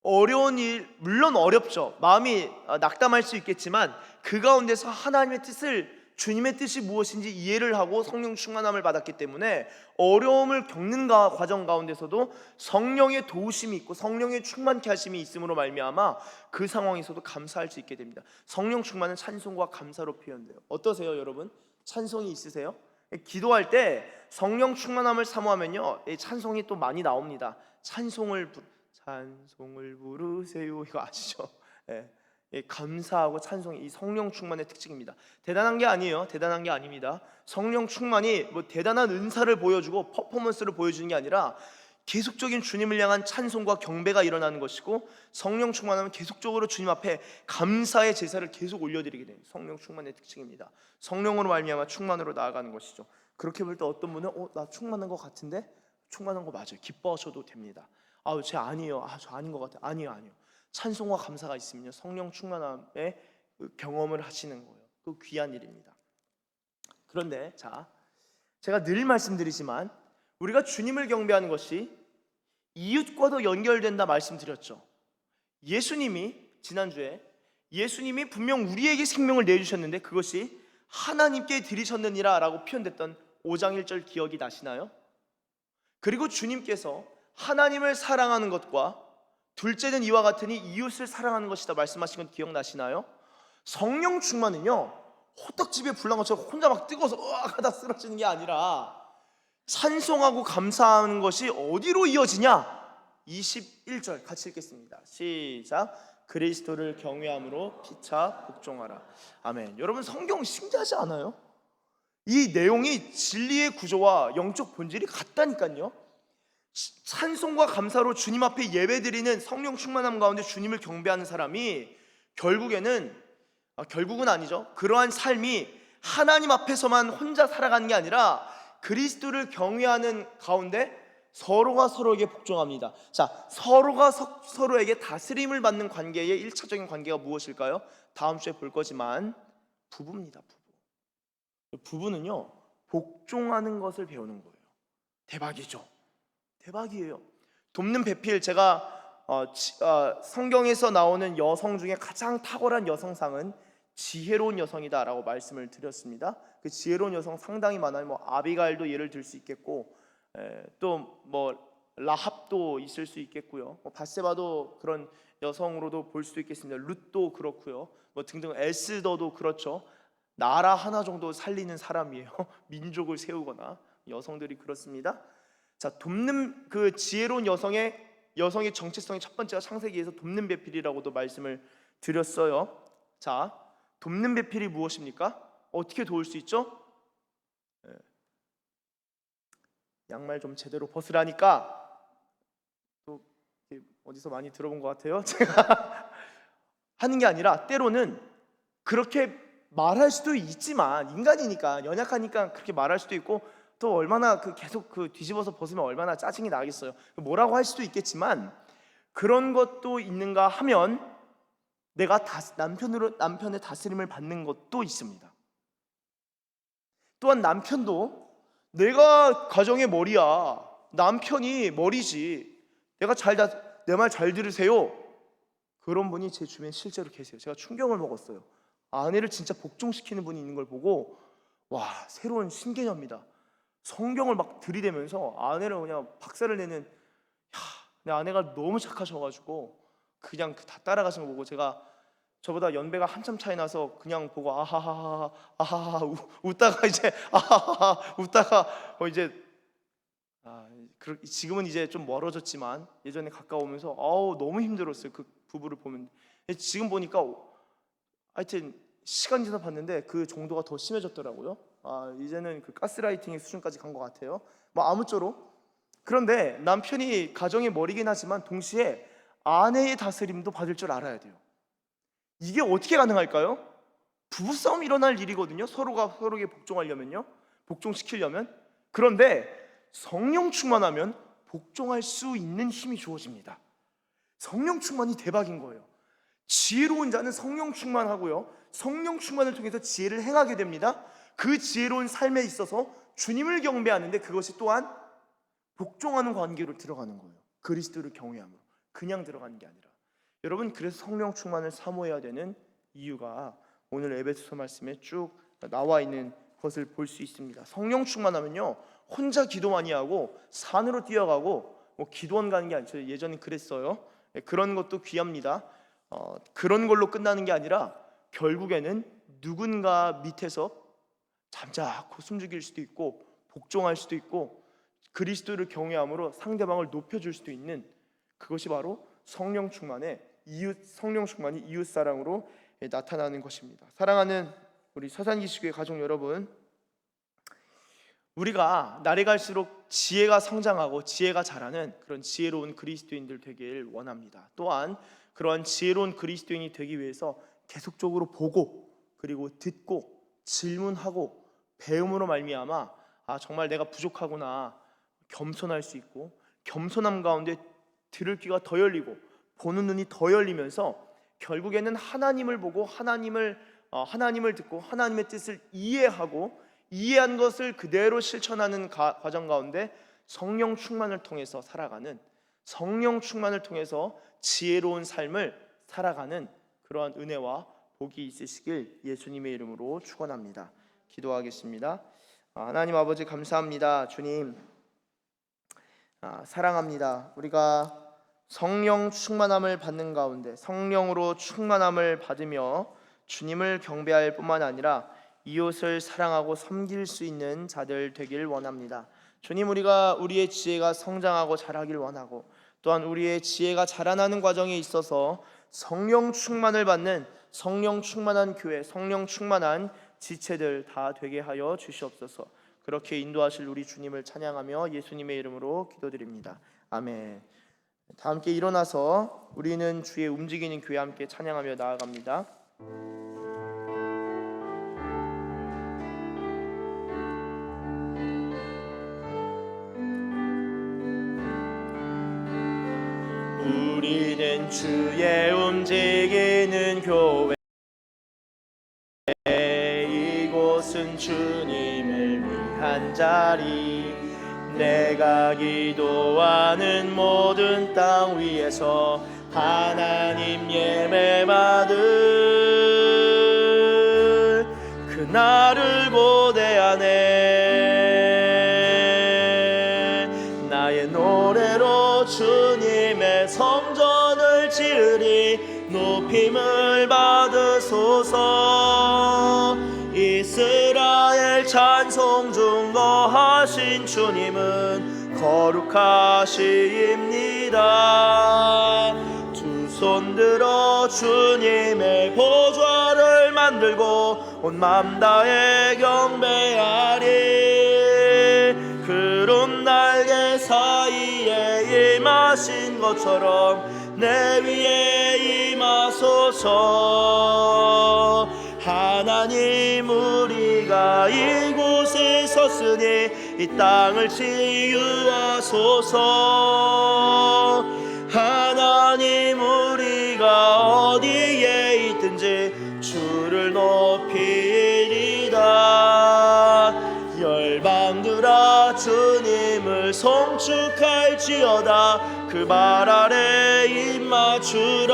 어려운 일, 물론 어렵죠. 마음이 낙담할 수 있겠지만 그 가운데서 하나님의 뜻을, 주님의 뜻이 무엇인지 이해를 하고 성령 충만함을 받았기 때문에 어려움을 겪는 과정 가운데서도 성령의 도우심이 있고 성령의 충만케 하심이 있음으로 말미암아 그 상황에서도 감사할 수 있게 됩니다. 성령 충만은 찬송과 감사로 표현돼요. 어떠세요, 여러분? 찬송이 있으세요? 기도할 때 성령 충만함을 사모하면요, 찬송이 또 많이 나옵니다. 찬송을 부르세요, 이거 아시죠? 감사하고 찬송이 이 성령 충만의 특징입니다. 대단한 게 아니에요. 대단한 게 아닙니다. 성령 충만이 뭐 대단한 은사를 보여주고 퍼포먼스를 보여주는 게 아니라 계속적인 주님을 향한 찬송과 경배가 일어나는 것이고, 성령 충만하면 계속적으로 주님 앞에 감사의 제사를 계속 올려드리게 되는 성령 충만의 특징입니다. 성령으로 말미암아 충만으로 나아가는 것이죠. 그렇게 볼 때 어떤 분은 나 충만한 것 같은데, 충만한 거 맞아요. 기뻐하셔도 됩니다. 쟤 아니에요. 저 아닌 것 같아요. 아니에요. 찬송과 감사가 있으면요, 성령 충만함의 경험을 하시는 거예요. 그 귀한 일입니다. 그런데 제가 늘 말씀드리지만 우리가 주님을 경배하는 것이 이웃과도 연결된다 말씀드렸죠. 지난주에 예수님이 분명 우리에게 생명을 내주셨는데 그것이 하나님께 드리셨느니라 라고 표현됐던 5장 1절 기억이 나시나요? 그리고 주님께서 하나님을 사랑하는 것과 둘째는 이와 같으니 이웃을 사랑하는 것이다 말씀하신 건 기억나시나요? 성령 충만은요, 호떡집에 불난 것처럼 혼자 막 뜨거워서 으악 하다 쓰러지는 게 아니라 찬송하고 감사하는 것이 어디로 이어지냐? 21절 같이 읽겠습니다. 시작. 그리스도를 경외함으로 피차 복종하라. 아멘. 여러분, 성경 신기하지 않아요? 이 내용이 진리의 구조와 영적 본질이 같다니까요. 찬송과 감사로 주님 앞에 예배드리는 성령 충만함 가운데 주님을 경배하는 사람이 결국은 아니죠. 그러한 삶이 하나님 앞에서만 혼자 살아가는 게 아니라 그리스도를 경외하는 가운데 서로가 서로에게 복종합니다. 서로가 서로에게 다스림을 받는 관계의 1차적인 관계가 무엇일까요? 다음 주에 볼 거지만 부부입니다. 부부는요, 복종하는 것을 배우는 거예요. 대박이에요. 돕는 배필, 제가 성경에서 나오는 여성 중에 가장 탁월한 여성상은 지혜로운 여성이다라고 말씀을 드렸습니다. 그 지혜로운 여성 상당히 많아요. 아비가일도 예를 들 수 있겠고, 또 라합도 있을 수 있겠고요. 바세바도 그런 여성으로도 볼 수도 있겠습니다. 룻도 그렇고요. 등등 에스더도 그렇죠. 나라 하나 정도 살리는 사람이에요. 민족을 세우거나 여성들이 그렇습니다. 돕는 그 지혜로운 여성의 정체성의 첫 번째가 창세기에서 돕는 배필이라고도 말씀을 드렸어요. 돕는 배필이 무엇입니까? 어떻게 도울 수 있죠? 양말 좀 제대로 벗으라니까 또 어디서 많이 들어본 것 같아요. 제가 하는 게 아니라 때로는 그렇게 말할 수도 있지만, 인간이니까 연약하니까 그렇게 말할 수도 있고, 또 얼마나 계속 뒤집어서 벗으면 얼마나 짜증이 나겠어요. 뭐라고 할 수도 있겠지만, 그런 것도 있는가 하면 내가 남편의 다스림을 받는 것도 있습니다. 또한 남편도 내가 가정의 머리야, 남편이 머리지, 내 말 잘 들으세요, 그런 분이 제 주변에 실제로 계세요. 제가 충격을 먹었어요. 아내를 진짜 복종시키는 분이 있는 걸 보고, 와, 새로운 신개념이다. 성경을 막 들이대면서 아내를 그냥 박살을 내는, 내 아내가 너무 착하셔가지고 그냥 다 따라가시는 거 보고, 제가 저보다 연배가 한참 차이 나서 그냥 보고 아하하하 웃다가 이제 아하하하 웃다가 지금은 이제 좀 멀어졌지만 예전에 가까우면서 너무 힘들었어요. 그 부부를 보면. 지금 보니까 하여튼 시간이 지나 봤는데 그 정도가 더 심해졌더라고요. 이제는 그 가스라이팅의 수준까지 간 것 같아요. 아무쪼록, 그런데 남편이 가정의 머리긴 하지만 동시에 아내의 다스림도 받을 줄 알아야 돼요. 이게 어떻게 가능할까요? 부부싸움이 일어날 일이거든요. 서로가 서로에게 복종시키려면. 그런데 성령 충만하면 복종할 수 있는 힘이 주어집니다. 성령 충만이 대박인 거예요. 지혜로운 자는 성령 충만하고요, 성령 충만을 통해서 지혜를 행하게 됩니다. 그 지혜로운 삶에 있어서 주님을 경배하는데 그것이 또한 복종하는 관계로 들어가는 거예요. 그리스도를 경외함으로. 그냥 들어가는 게 아니라. 여러분, 그래서 성령 충만을 사모해야 되는 이유가 오늘 에베소서 말씀에 쭉 나와 있는 것을 볼 수 있습니다. 성령 충만하면요, 혼자 기도 많이 하고 산으로 뛰어가고 기도원 가는 게 아니죠. 예전에 그랬어요. 그런 것도 귀합니다. 그런 걸로 끝나는 게 아니라 결국에는 누군가 밑에서 잠자코 숨죽일 수도 있고 복종할 수도 있고 그리스도를 경외함으로 상대방을 높여줄 수도 있는, 그것이 바로 성령 충만의 성령 충만이 이웃 사랑으로 나타나는 것입니다. 사랑하는 우리 서산기시교회 가족 여러분, 우리가 날이 갈수록 지혜가 성장하고 지혜가 자라는 그런 지혜로운 그리스도인들 되길 원합니다. 또한 그러한 지혜로운 그리스도인이 되기 위해서 계속적으로 보고 그리고 듣고 질문하고 배움으로 말미암아 정말 내가 부족하구나 겸손할 수 있고, 겸손함 가운데 들을 귀가 더 열리고 보는 눈이 더 열리면서 결국에는 하나님을 보고 하나님을 듣고 하나님의 뜻을 이해하고 이해한 것을 그대로 실천하는 과정 가운데 성령 충만을 통해서 살아가는, 성령 충만을 통해서 지혜로운 삶을 살아가는 그러한 은혜와 복이 있으시길 예수님의 이름으로 축원합니다. 기도하겠습니다. 하나님 아버지 감사합니다. 주님 사랑합니다. 우리가 성령 충만함을 받는 가운데 성령으로 충만함을 받으며 주님을 경배할 뿐만 아니라 이웃을 사랑하고 섬길 수 있는 자들 되길 원합니다. 주님, 우리의 지혜가 성장하고 자라길 원하고, 또한 우리의 지혜가 자라나는 과정에 있어서 성령 충만을 받는 성령 충만한 교회, 성령 충만한 지체들 다 되게 하여 주시옵소서. 그렇게 인도하실 우리 주님을 찬양하며 예수님의 이름으로 기도드립니다. 아멘. 다 함께 일어나서 우리는 주의 움직이는 교회 함께 찬양하며 나아갑니다. 우리는 주의 움직이는 교회, 이곳은 주님을 위한 자리, 내가 기도하는 모든 땅 위에서 하나님 예배 받을 그날을 고대하네. 나의 노래로 주님의 성전을 지으리, 높임을 받으소서. 이스라엘 찬송 중 거하신 주님은 거룩하시입니다. 두 손 들어 주님의 보좌를 만들고 온 맘 다해 경배하리. 그런 날개 사이에 임하신 것처럼 내 위에 임하소서. 하나님, 우리가 이곳에 섰으니 이 땅을 치유하소서. 하나님, 우리가 어디에 있든지 주를 높이리다. 열방들아 주님을 송축할지어다. 그 발 아래 입 맞추라.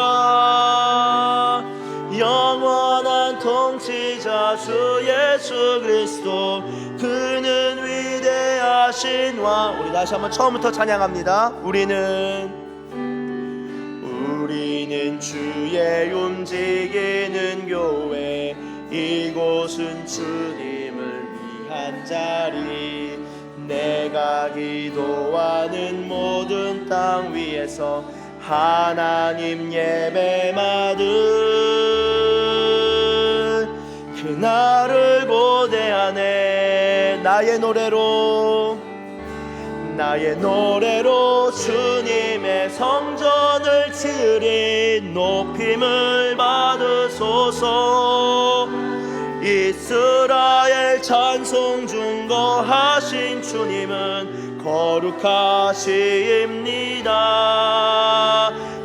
영원한 통치자 주 예수 그리스도, 그는 위대하신 왕. 우리 다시 한번 처음부터 찬양합니다. 우리는 주의 움직이는 교회, 이곳은 주님을 위한 자리, 내가 기도하는 모든 땅 위에서 하나님 예배 받을 그날을 고대하네. 나의 노래로 주님의 성전을 지으리, 높임을 받으소서. 이스라엘 찬송 중 거하신 주님은 거룩하십니다.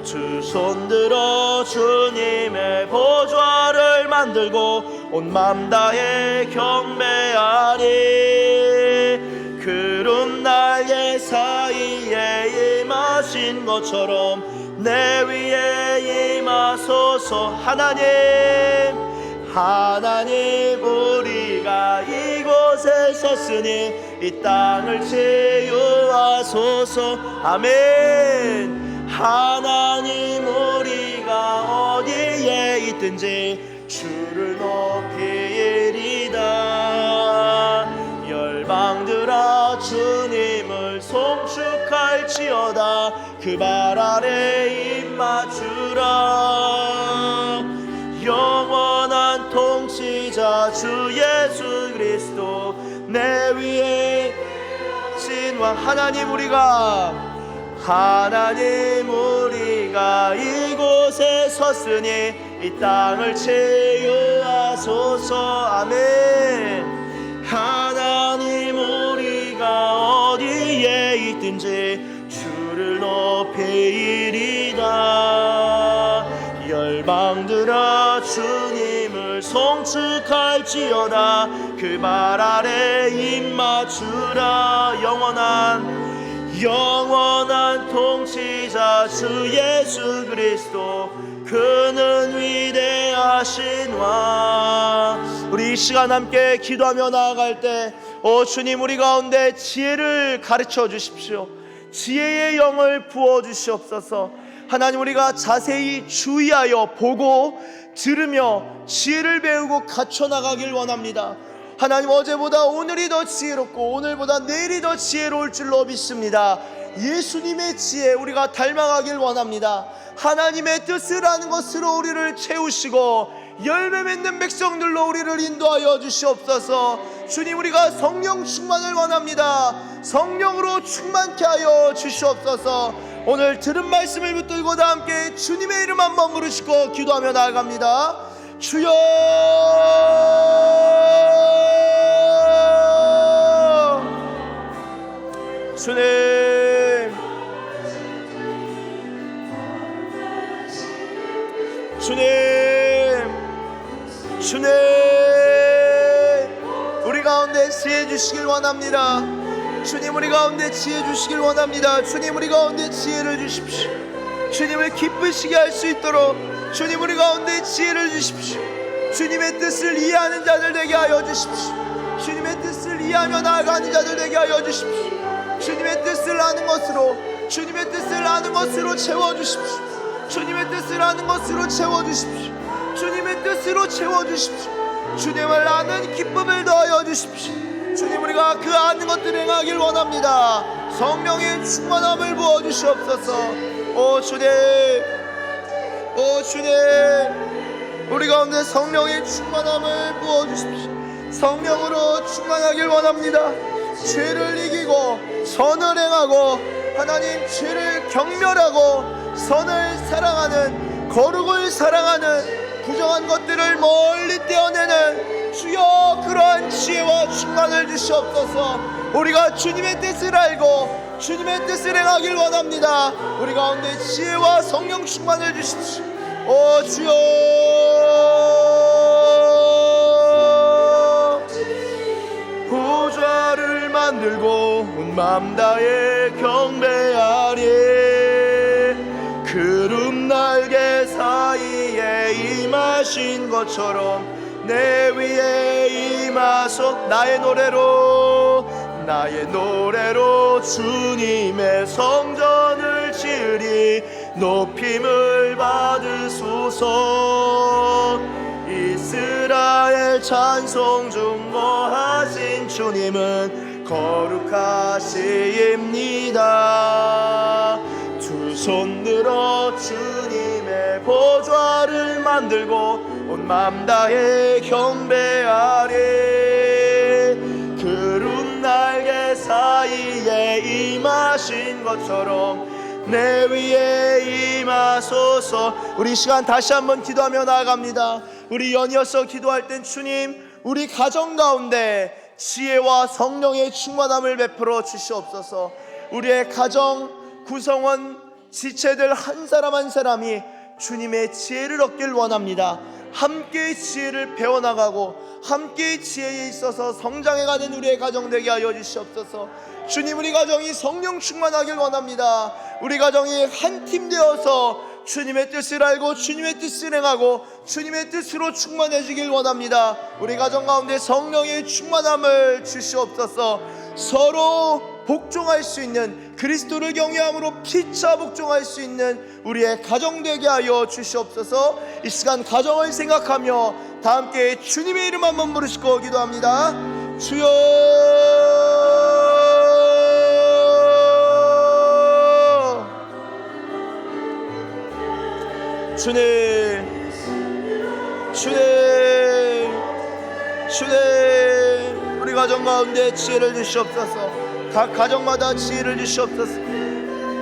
두 손 들어 주님의 보좌를 만들고 온 맘 다해 경배하리. 그런 날개 사이에 임하신 것처럼 내 위에 임하소서. 하나님, 우리가 이곳에 섰으니 이 땅을 치유하소서. 아멘. 하나님, 우리가 어디에 있든지 주를 높이리다. 열방들아 주님을 송축할지어다. 그 발 아래 입 맞추라. 영원한 통치자 주 예수 그리스도 내 위에 진왕. 하나님 우리가 이곳에 섰으니 이 땅을 치유하소서. 아멘. 하나님 우리가 어디에 있든지 주를 높이리다. 열방들아 주님을 송축할지어다. 그 발 아래 입 맞추라. 영원한 통치자 주 예수 그리스도 그는 위대하신 왕. 우리 이 시간 함께 기도하며 나아갈 때 주님 우리 가운데 지혜를 가르쳐 주십시오. 지혜의 영을 부어 주시옵소서. 하나님 우리가 자세히 주의하여 보고 들으며 지혜를 배우고 갖춰 나가길 원합니다. 하나님 어제보다 오늘이 더 지혜롭고 오늘보다 내일이 더 지혜로울 줄로 믿습니다. 예수님의 지혜 우리가 닮아가길 원합니다. 하나님의 뜻을 아는 것으로 우리를 채우시고 열매 맺는 백성들로 우리를 인도하여 주시옵소서. 주님 우리가 성령 충만을 원합니다. 성령으로 충만케 하여 주시옵소서. 오늘 들은 말씀을 붙들고 다 함께 주님의 이름 한번 부르시고 기도하며 나아갑니다. 주여 주님 우리 가운데 지혜 주시길 원합니다. 주님 우리 가운데 지혜 주시길 원합니다. 주님 우리 가운데 지혜를 주십시오. 주님을 기쁘시게 할 수 있도록 주님 우리 가운데 지혜를 주십시오. 주님의 뜻을 이해하는 자들 되게 하여 주십시오. 주님의 뜻을 이해하며 나아가는 자들 되게 하여 주십시오. 주님의 뜻을 아는 것으로 주님의 뜻을 아는 것으로 채워주십시오. 주님의 뜻을 아는 것으로 채워주십시오. 주님의 뜻으로 채워주십시오. 주님을 아는 기쁨을 더하여 주십시오. 주님 우리가 그 아는 것들을 행하길 원합니다. 성령의 충만함을 부어주시옵소서. 오 주님 우리 가운데 성령의 충만함을 부어주십시오. 성령으로 충만하길 원합니다. 죄를 이기고 선을 행하고 하나님 죄를 경멸하고 선을 사랑하는 거룩을 사랑하는 부정한 것들을 멀리 떼어내는 주여 그러한 지혜와 충만을 주시옵소서. 우리가 주님의 뜻을 알고 주님의 뜻을 행하길 원합니다. 우리 가운데 지혜와 성령 충만을 주십시오. 오 주여 보좌를 만들고 온 맘 다해 경배하리. 구름 날개 사이에 임하신 것처럼 내 위에 임하소. 나의 노래로 주님의 성전을 지으리. 높임을 받으소서. 이스라엘 찬송 중 거하신 주님은 거룩하시입니다. 두 손 들어 주님의 보좌를 만들고 온 맘 다해 경배하리. 구름 날개 사이에 임하신 것처럼 내 위에 임하소서. 우리 이 시간 다시 한번 기도하며 나아갑니다. 우리 연이어서 기도할 땐 주님 우리 가정 가운데 지혜와 성령의 충만함을 베풀어 주시옵소서. 우리의 가정 구성원 지체들 한 사람 한 사람이 주님의 지혜를 얻길 원합니다. 함께 지혜를 배워나가고 함께 지혜에 있어서 성장해가는 우리의 가정 되게 하여 주시옵소서. 주님 우리 가정이 성령 충만하길 원합니다. 우리 가정이 한 팀 되어서 주님의 뜻을 알고 주님의 뜻을 행하고 주님의 뜻으로 충만해지길 원합니다. 우리 가정 가운데 성령의 충만함을 주시옵소서. 서로 복종할 수 있는 그리스도를 경외함으로 피차 복종할 수 있는 우리의 가정 되게 하여 주시옵소서. 이 시간 가정을 생각하며 다 함께 주님의 이름 한번 부르시고 기도합니다. 주여 주님, 우리 가정 가운데 지혜를 주시옵소서. 각 가정마다 지혜를 주시옵소서.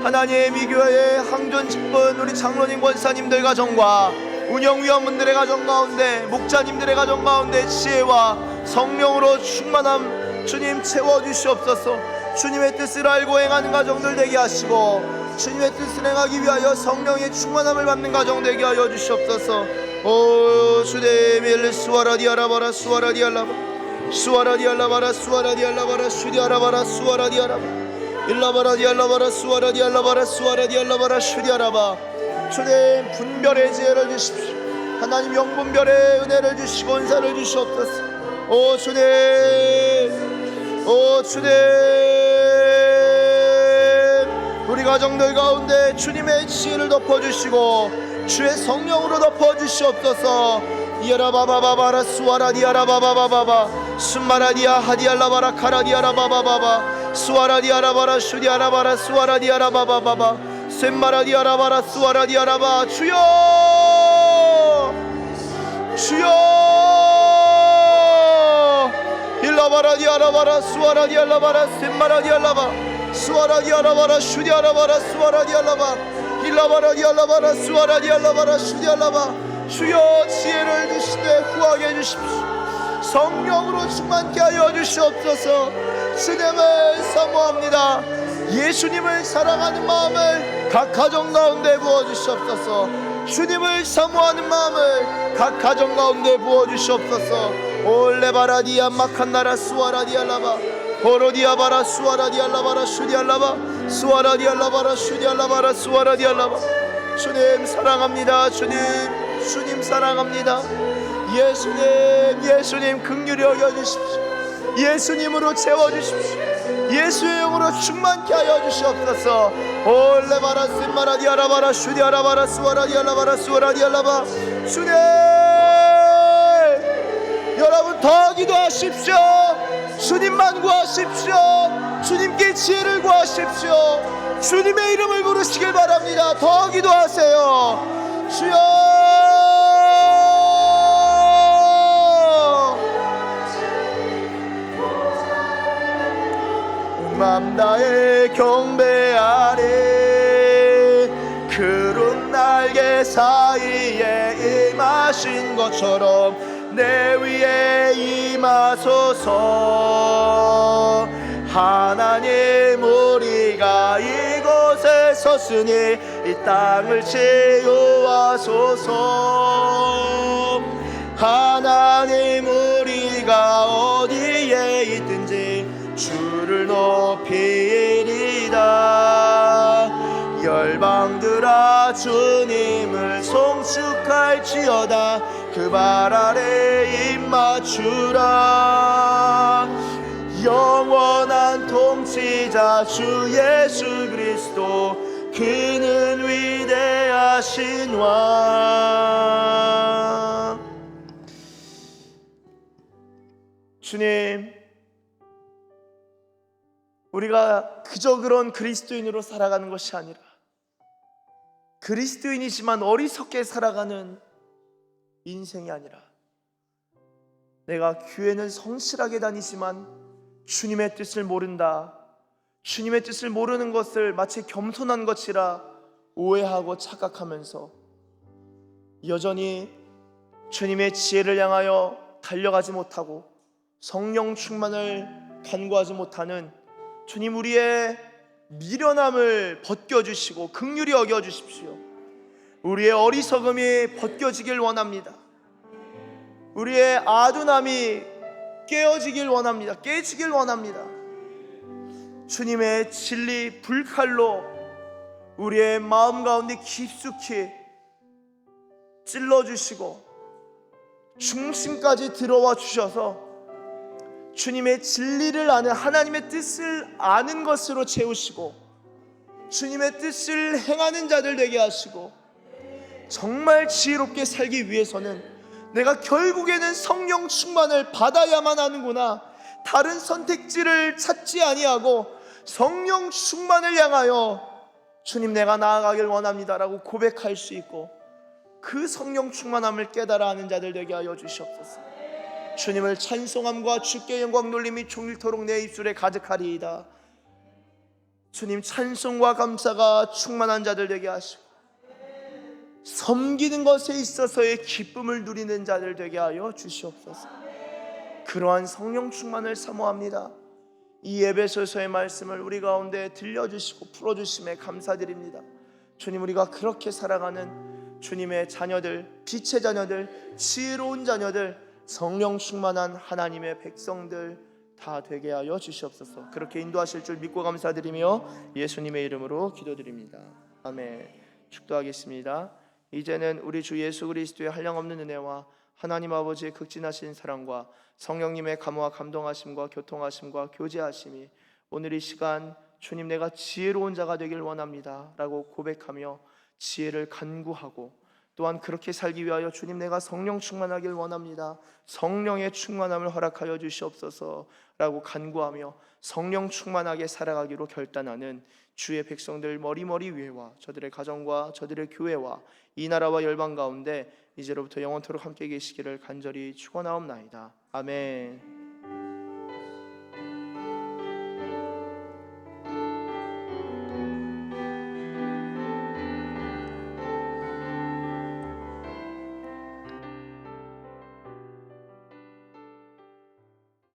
하나님, 이 교회의 항존 직분 우리 장로님 권사님들 가정과 운영위원분들의 가정 가운데, 목자님들의 가정 가운데 지혜와 성령으로 충만함 주님 채워주시옵소서. 주님의 뜻을 알고 행하는 가정들 되게 하시고, 주님의 뜻을 행하기 위하여 성령의 충만함을 받는 가정 되게 하여 주시옵소서. 오 주님, 일수아라디아라바라 수아라디알라바 수아라디알라바라 수아라디알라바라 슈디아라바라 수아라디아라바 일라바라디알라바라 수아라디알라바라 수아라디알라바라 슈디아라바. 주님, 분별의 지혜를 주십시오. 하나님, 영분별의 은혜를 주시고 은사를 주시옵소서. 오 주님, 오 주님, 우리 가정들 가운데 주님의 지혜를 덮어주시고 주의 성령으로 덮어주시옵소서. 이아라바바바바라 수아라디아라바바바바 순마라디아 하디알라바라 카라디아라바바바바 수아라디아라바라 슈디아라바라 수아라디아라바바바바 셈마라디아라바라 수아라디아라바. 주여, 주여. 일라바라디아라바라 수아라디알라바라 셈마라디알라바 수아라디아라바라 슈디아라바라 수아라디알라바 일라바라디알라바라 수아라디알라바라 슈디알라바. 주여, 지혜를 주시되 후하게 해주십시오. 성령으로 충만케 하여 주시옵소서. 주님을 사모합니다. 예수님을 사랑하는 마음을 각 가정 가운데 부어주시옵소서. 주님을 사모하는 마음을 각 가정 가운데 부어주시옵소서. 올레바라디아 마칸나라 수아라디알라바 오로디아바라 수아라디알라바라 슈디알라바 수아라디알라바라 슈디알라바라 수아라디알라바. 주님 사랑합니다. 주님 사랑합니다. 예수님 긍휼히 여겨주십시오. 예수님으로 채워주십시오. 예수의 영으로 충만케 하여 주시옵소서. 올레바라 셈마라디아라바라 슈디아라바라 수아라디알라바라 수아라디알라바. 주님, 여러분 더 기도하십시오. 주님만 구하십시오. 주님께 지혜를 구하십시오. 주님의 이름을 부르시길 바랍니다. 더 기도하세요. 주여, 맘 다해 경배하리. 구름 날개 사이에 임하신 것처럼 내 위에 임하소서. 하나님, 우리가 이곳에 섰으니 이 땅을 치유하소서. 하나님, 우리가 어디에 있든지 주를 높이리다. 열방들아, 주님을 송축할지어다. 그 발 아래 입 맞추라. 영원한 통치자 주 예수 그리스도, 그는 위대하신 왕. 주님, 우리가 그저 그런 그리스도인으로 살아가는 것이 아니라 그리스도인이지만 어리석게 살아가는 인생이 아니라, 내가 교회는 성실하게 다니지만 주님의 뜻을 모른다, 주님의 뜻을 모르는 것을 마치 겸손한 것이라 오해하고 착각하면서 여전히 주님의 지혜를 향하여 달려가지 못하고 성령 충만을 간구하지 못하는 주님, 우리의 미련함을 벗겨주시고 긍휼히 여겨주십시오. 우리의 어리석음이 벗겨지길 원합니다. 우리의 아둔함이 깨지길 원합니다. 주님의 진리 불칼로 우리의 마음 가운데 깊숙이 찔러주시고 중심까지 들어와 주셔서 주님의 진리를 아는, 하나님의 뜻을 아는 것으로 채우시고 주님의 뜻을 행하는 자들 되게 하시고, 정말 지혜롭게 살기 위해서는 내가 결국에는 성령 충만을 받아야만 하는구나, 다른 선택지를 찾지 아니하고 성령 충만을 향하여 주님, 내가 나아가길 원합니다라고 고백할 수 있고, 그 성령 충만함을 깨달아 하는 자들 되게 하여 주시옵소서. 주님을 찬송함과 주께 영광 놀림이 종일토록 내 입술에 가득하리이다. 주님 찬송과 감사가 충만한 자들 되게 하시고 섬기는 것에 있어서의 기쁨을 누리는 자들 되게 하여 주시옵소서. 그러한 성령 충만을 사모합니다. 이 에베소서의 말씀을 우리 가운데 들려주시고 풀어주심에 감사드립니다. 주님, 우리가 그렇게 살아가는 주님의 자녀들, 빛의 자녀들, 지혜로운 자녀들, 성령 충만한 하나님의 백성들 다 되게 하여 주시옵소서. 그렇게 인도하실 줄 믿고 감사드리며 예수님의 이름으로 기도드립니다. 아멘. 축도하겠습니다. 이제는 우리 주 예수 그리스도의 한량없는 은혜와 하나님 아버지의 극진하신 사랑과 성령님의 감화와 감동하심과 교통하심과 교제하심이 오늘 이 시간 주님, 내가 지혜로운 자가 되길 원합니다 라고 고백하며 지혜를 간구하고, 또한 그렇게 살기 위하여 주님, 내가 성령 충만하길 원합니다, 성령의 충만함을 허락하여 주시옵소서 라고 간구하며 성령 충만하게 살아가기로 결단하는 주의 백성들 머리머리 위에와 저들의 가정과 저들의 교회와 이 나라와 열방 가운데 이제로부터 영원토록 함께 계시기를 간절히 축원하옵나이다. 아멘.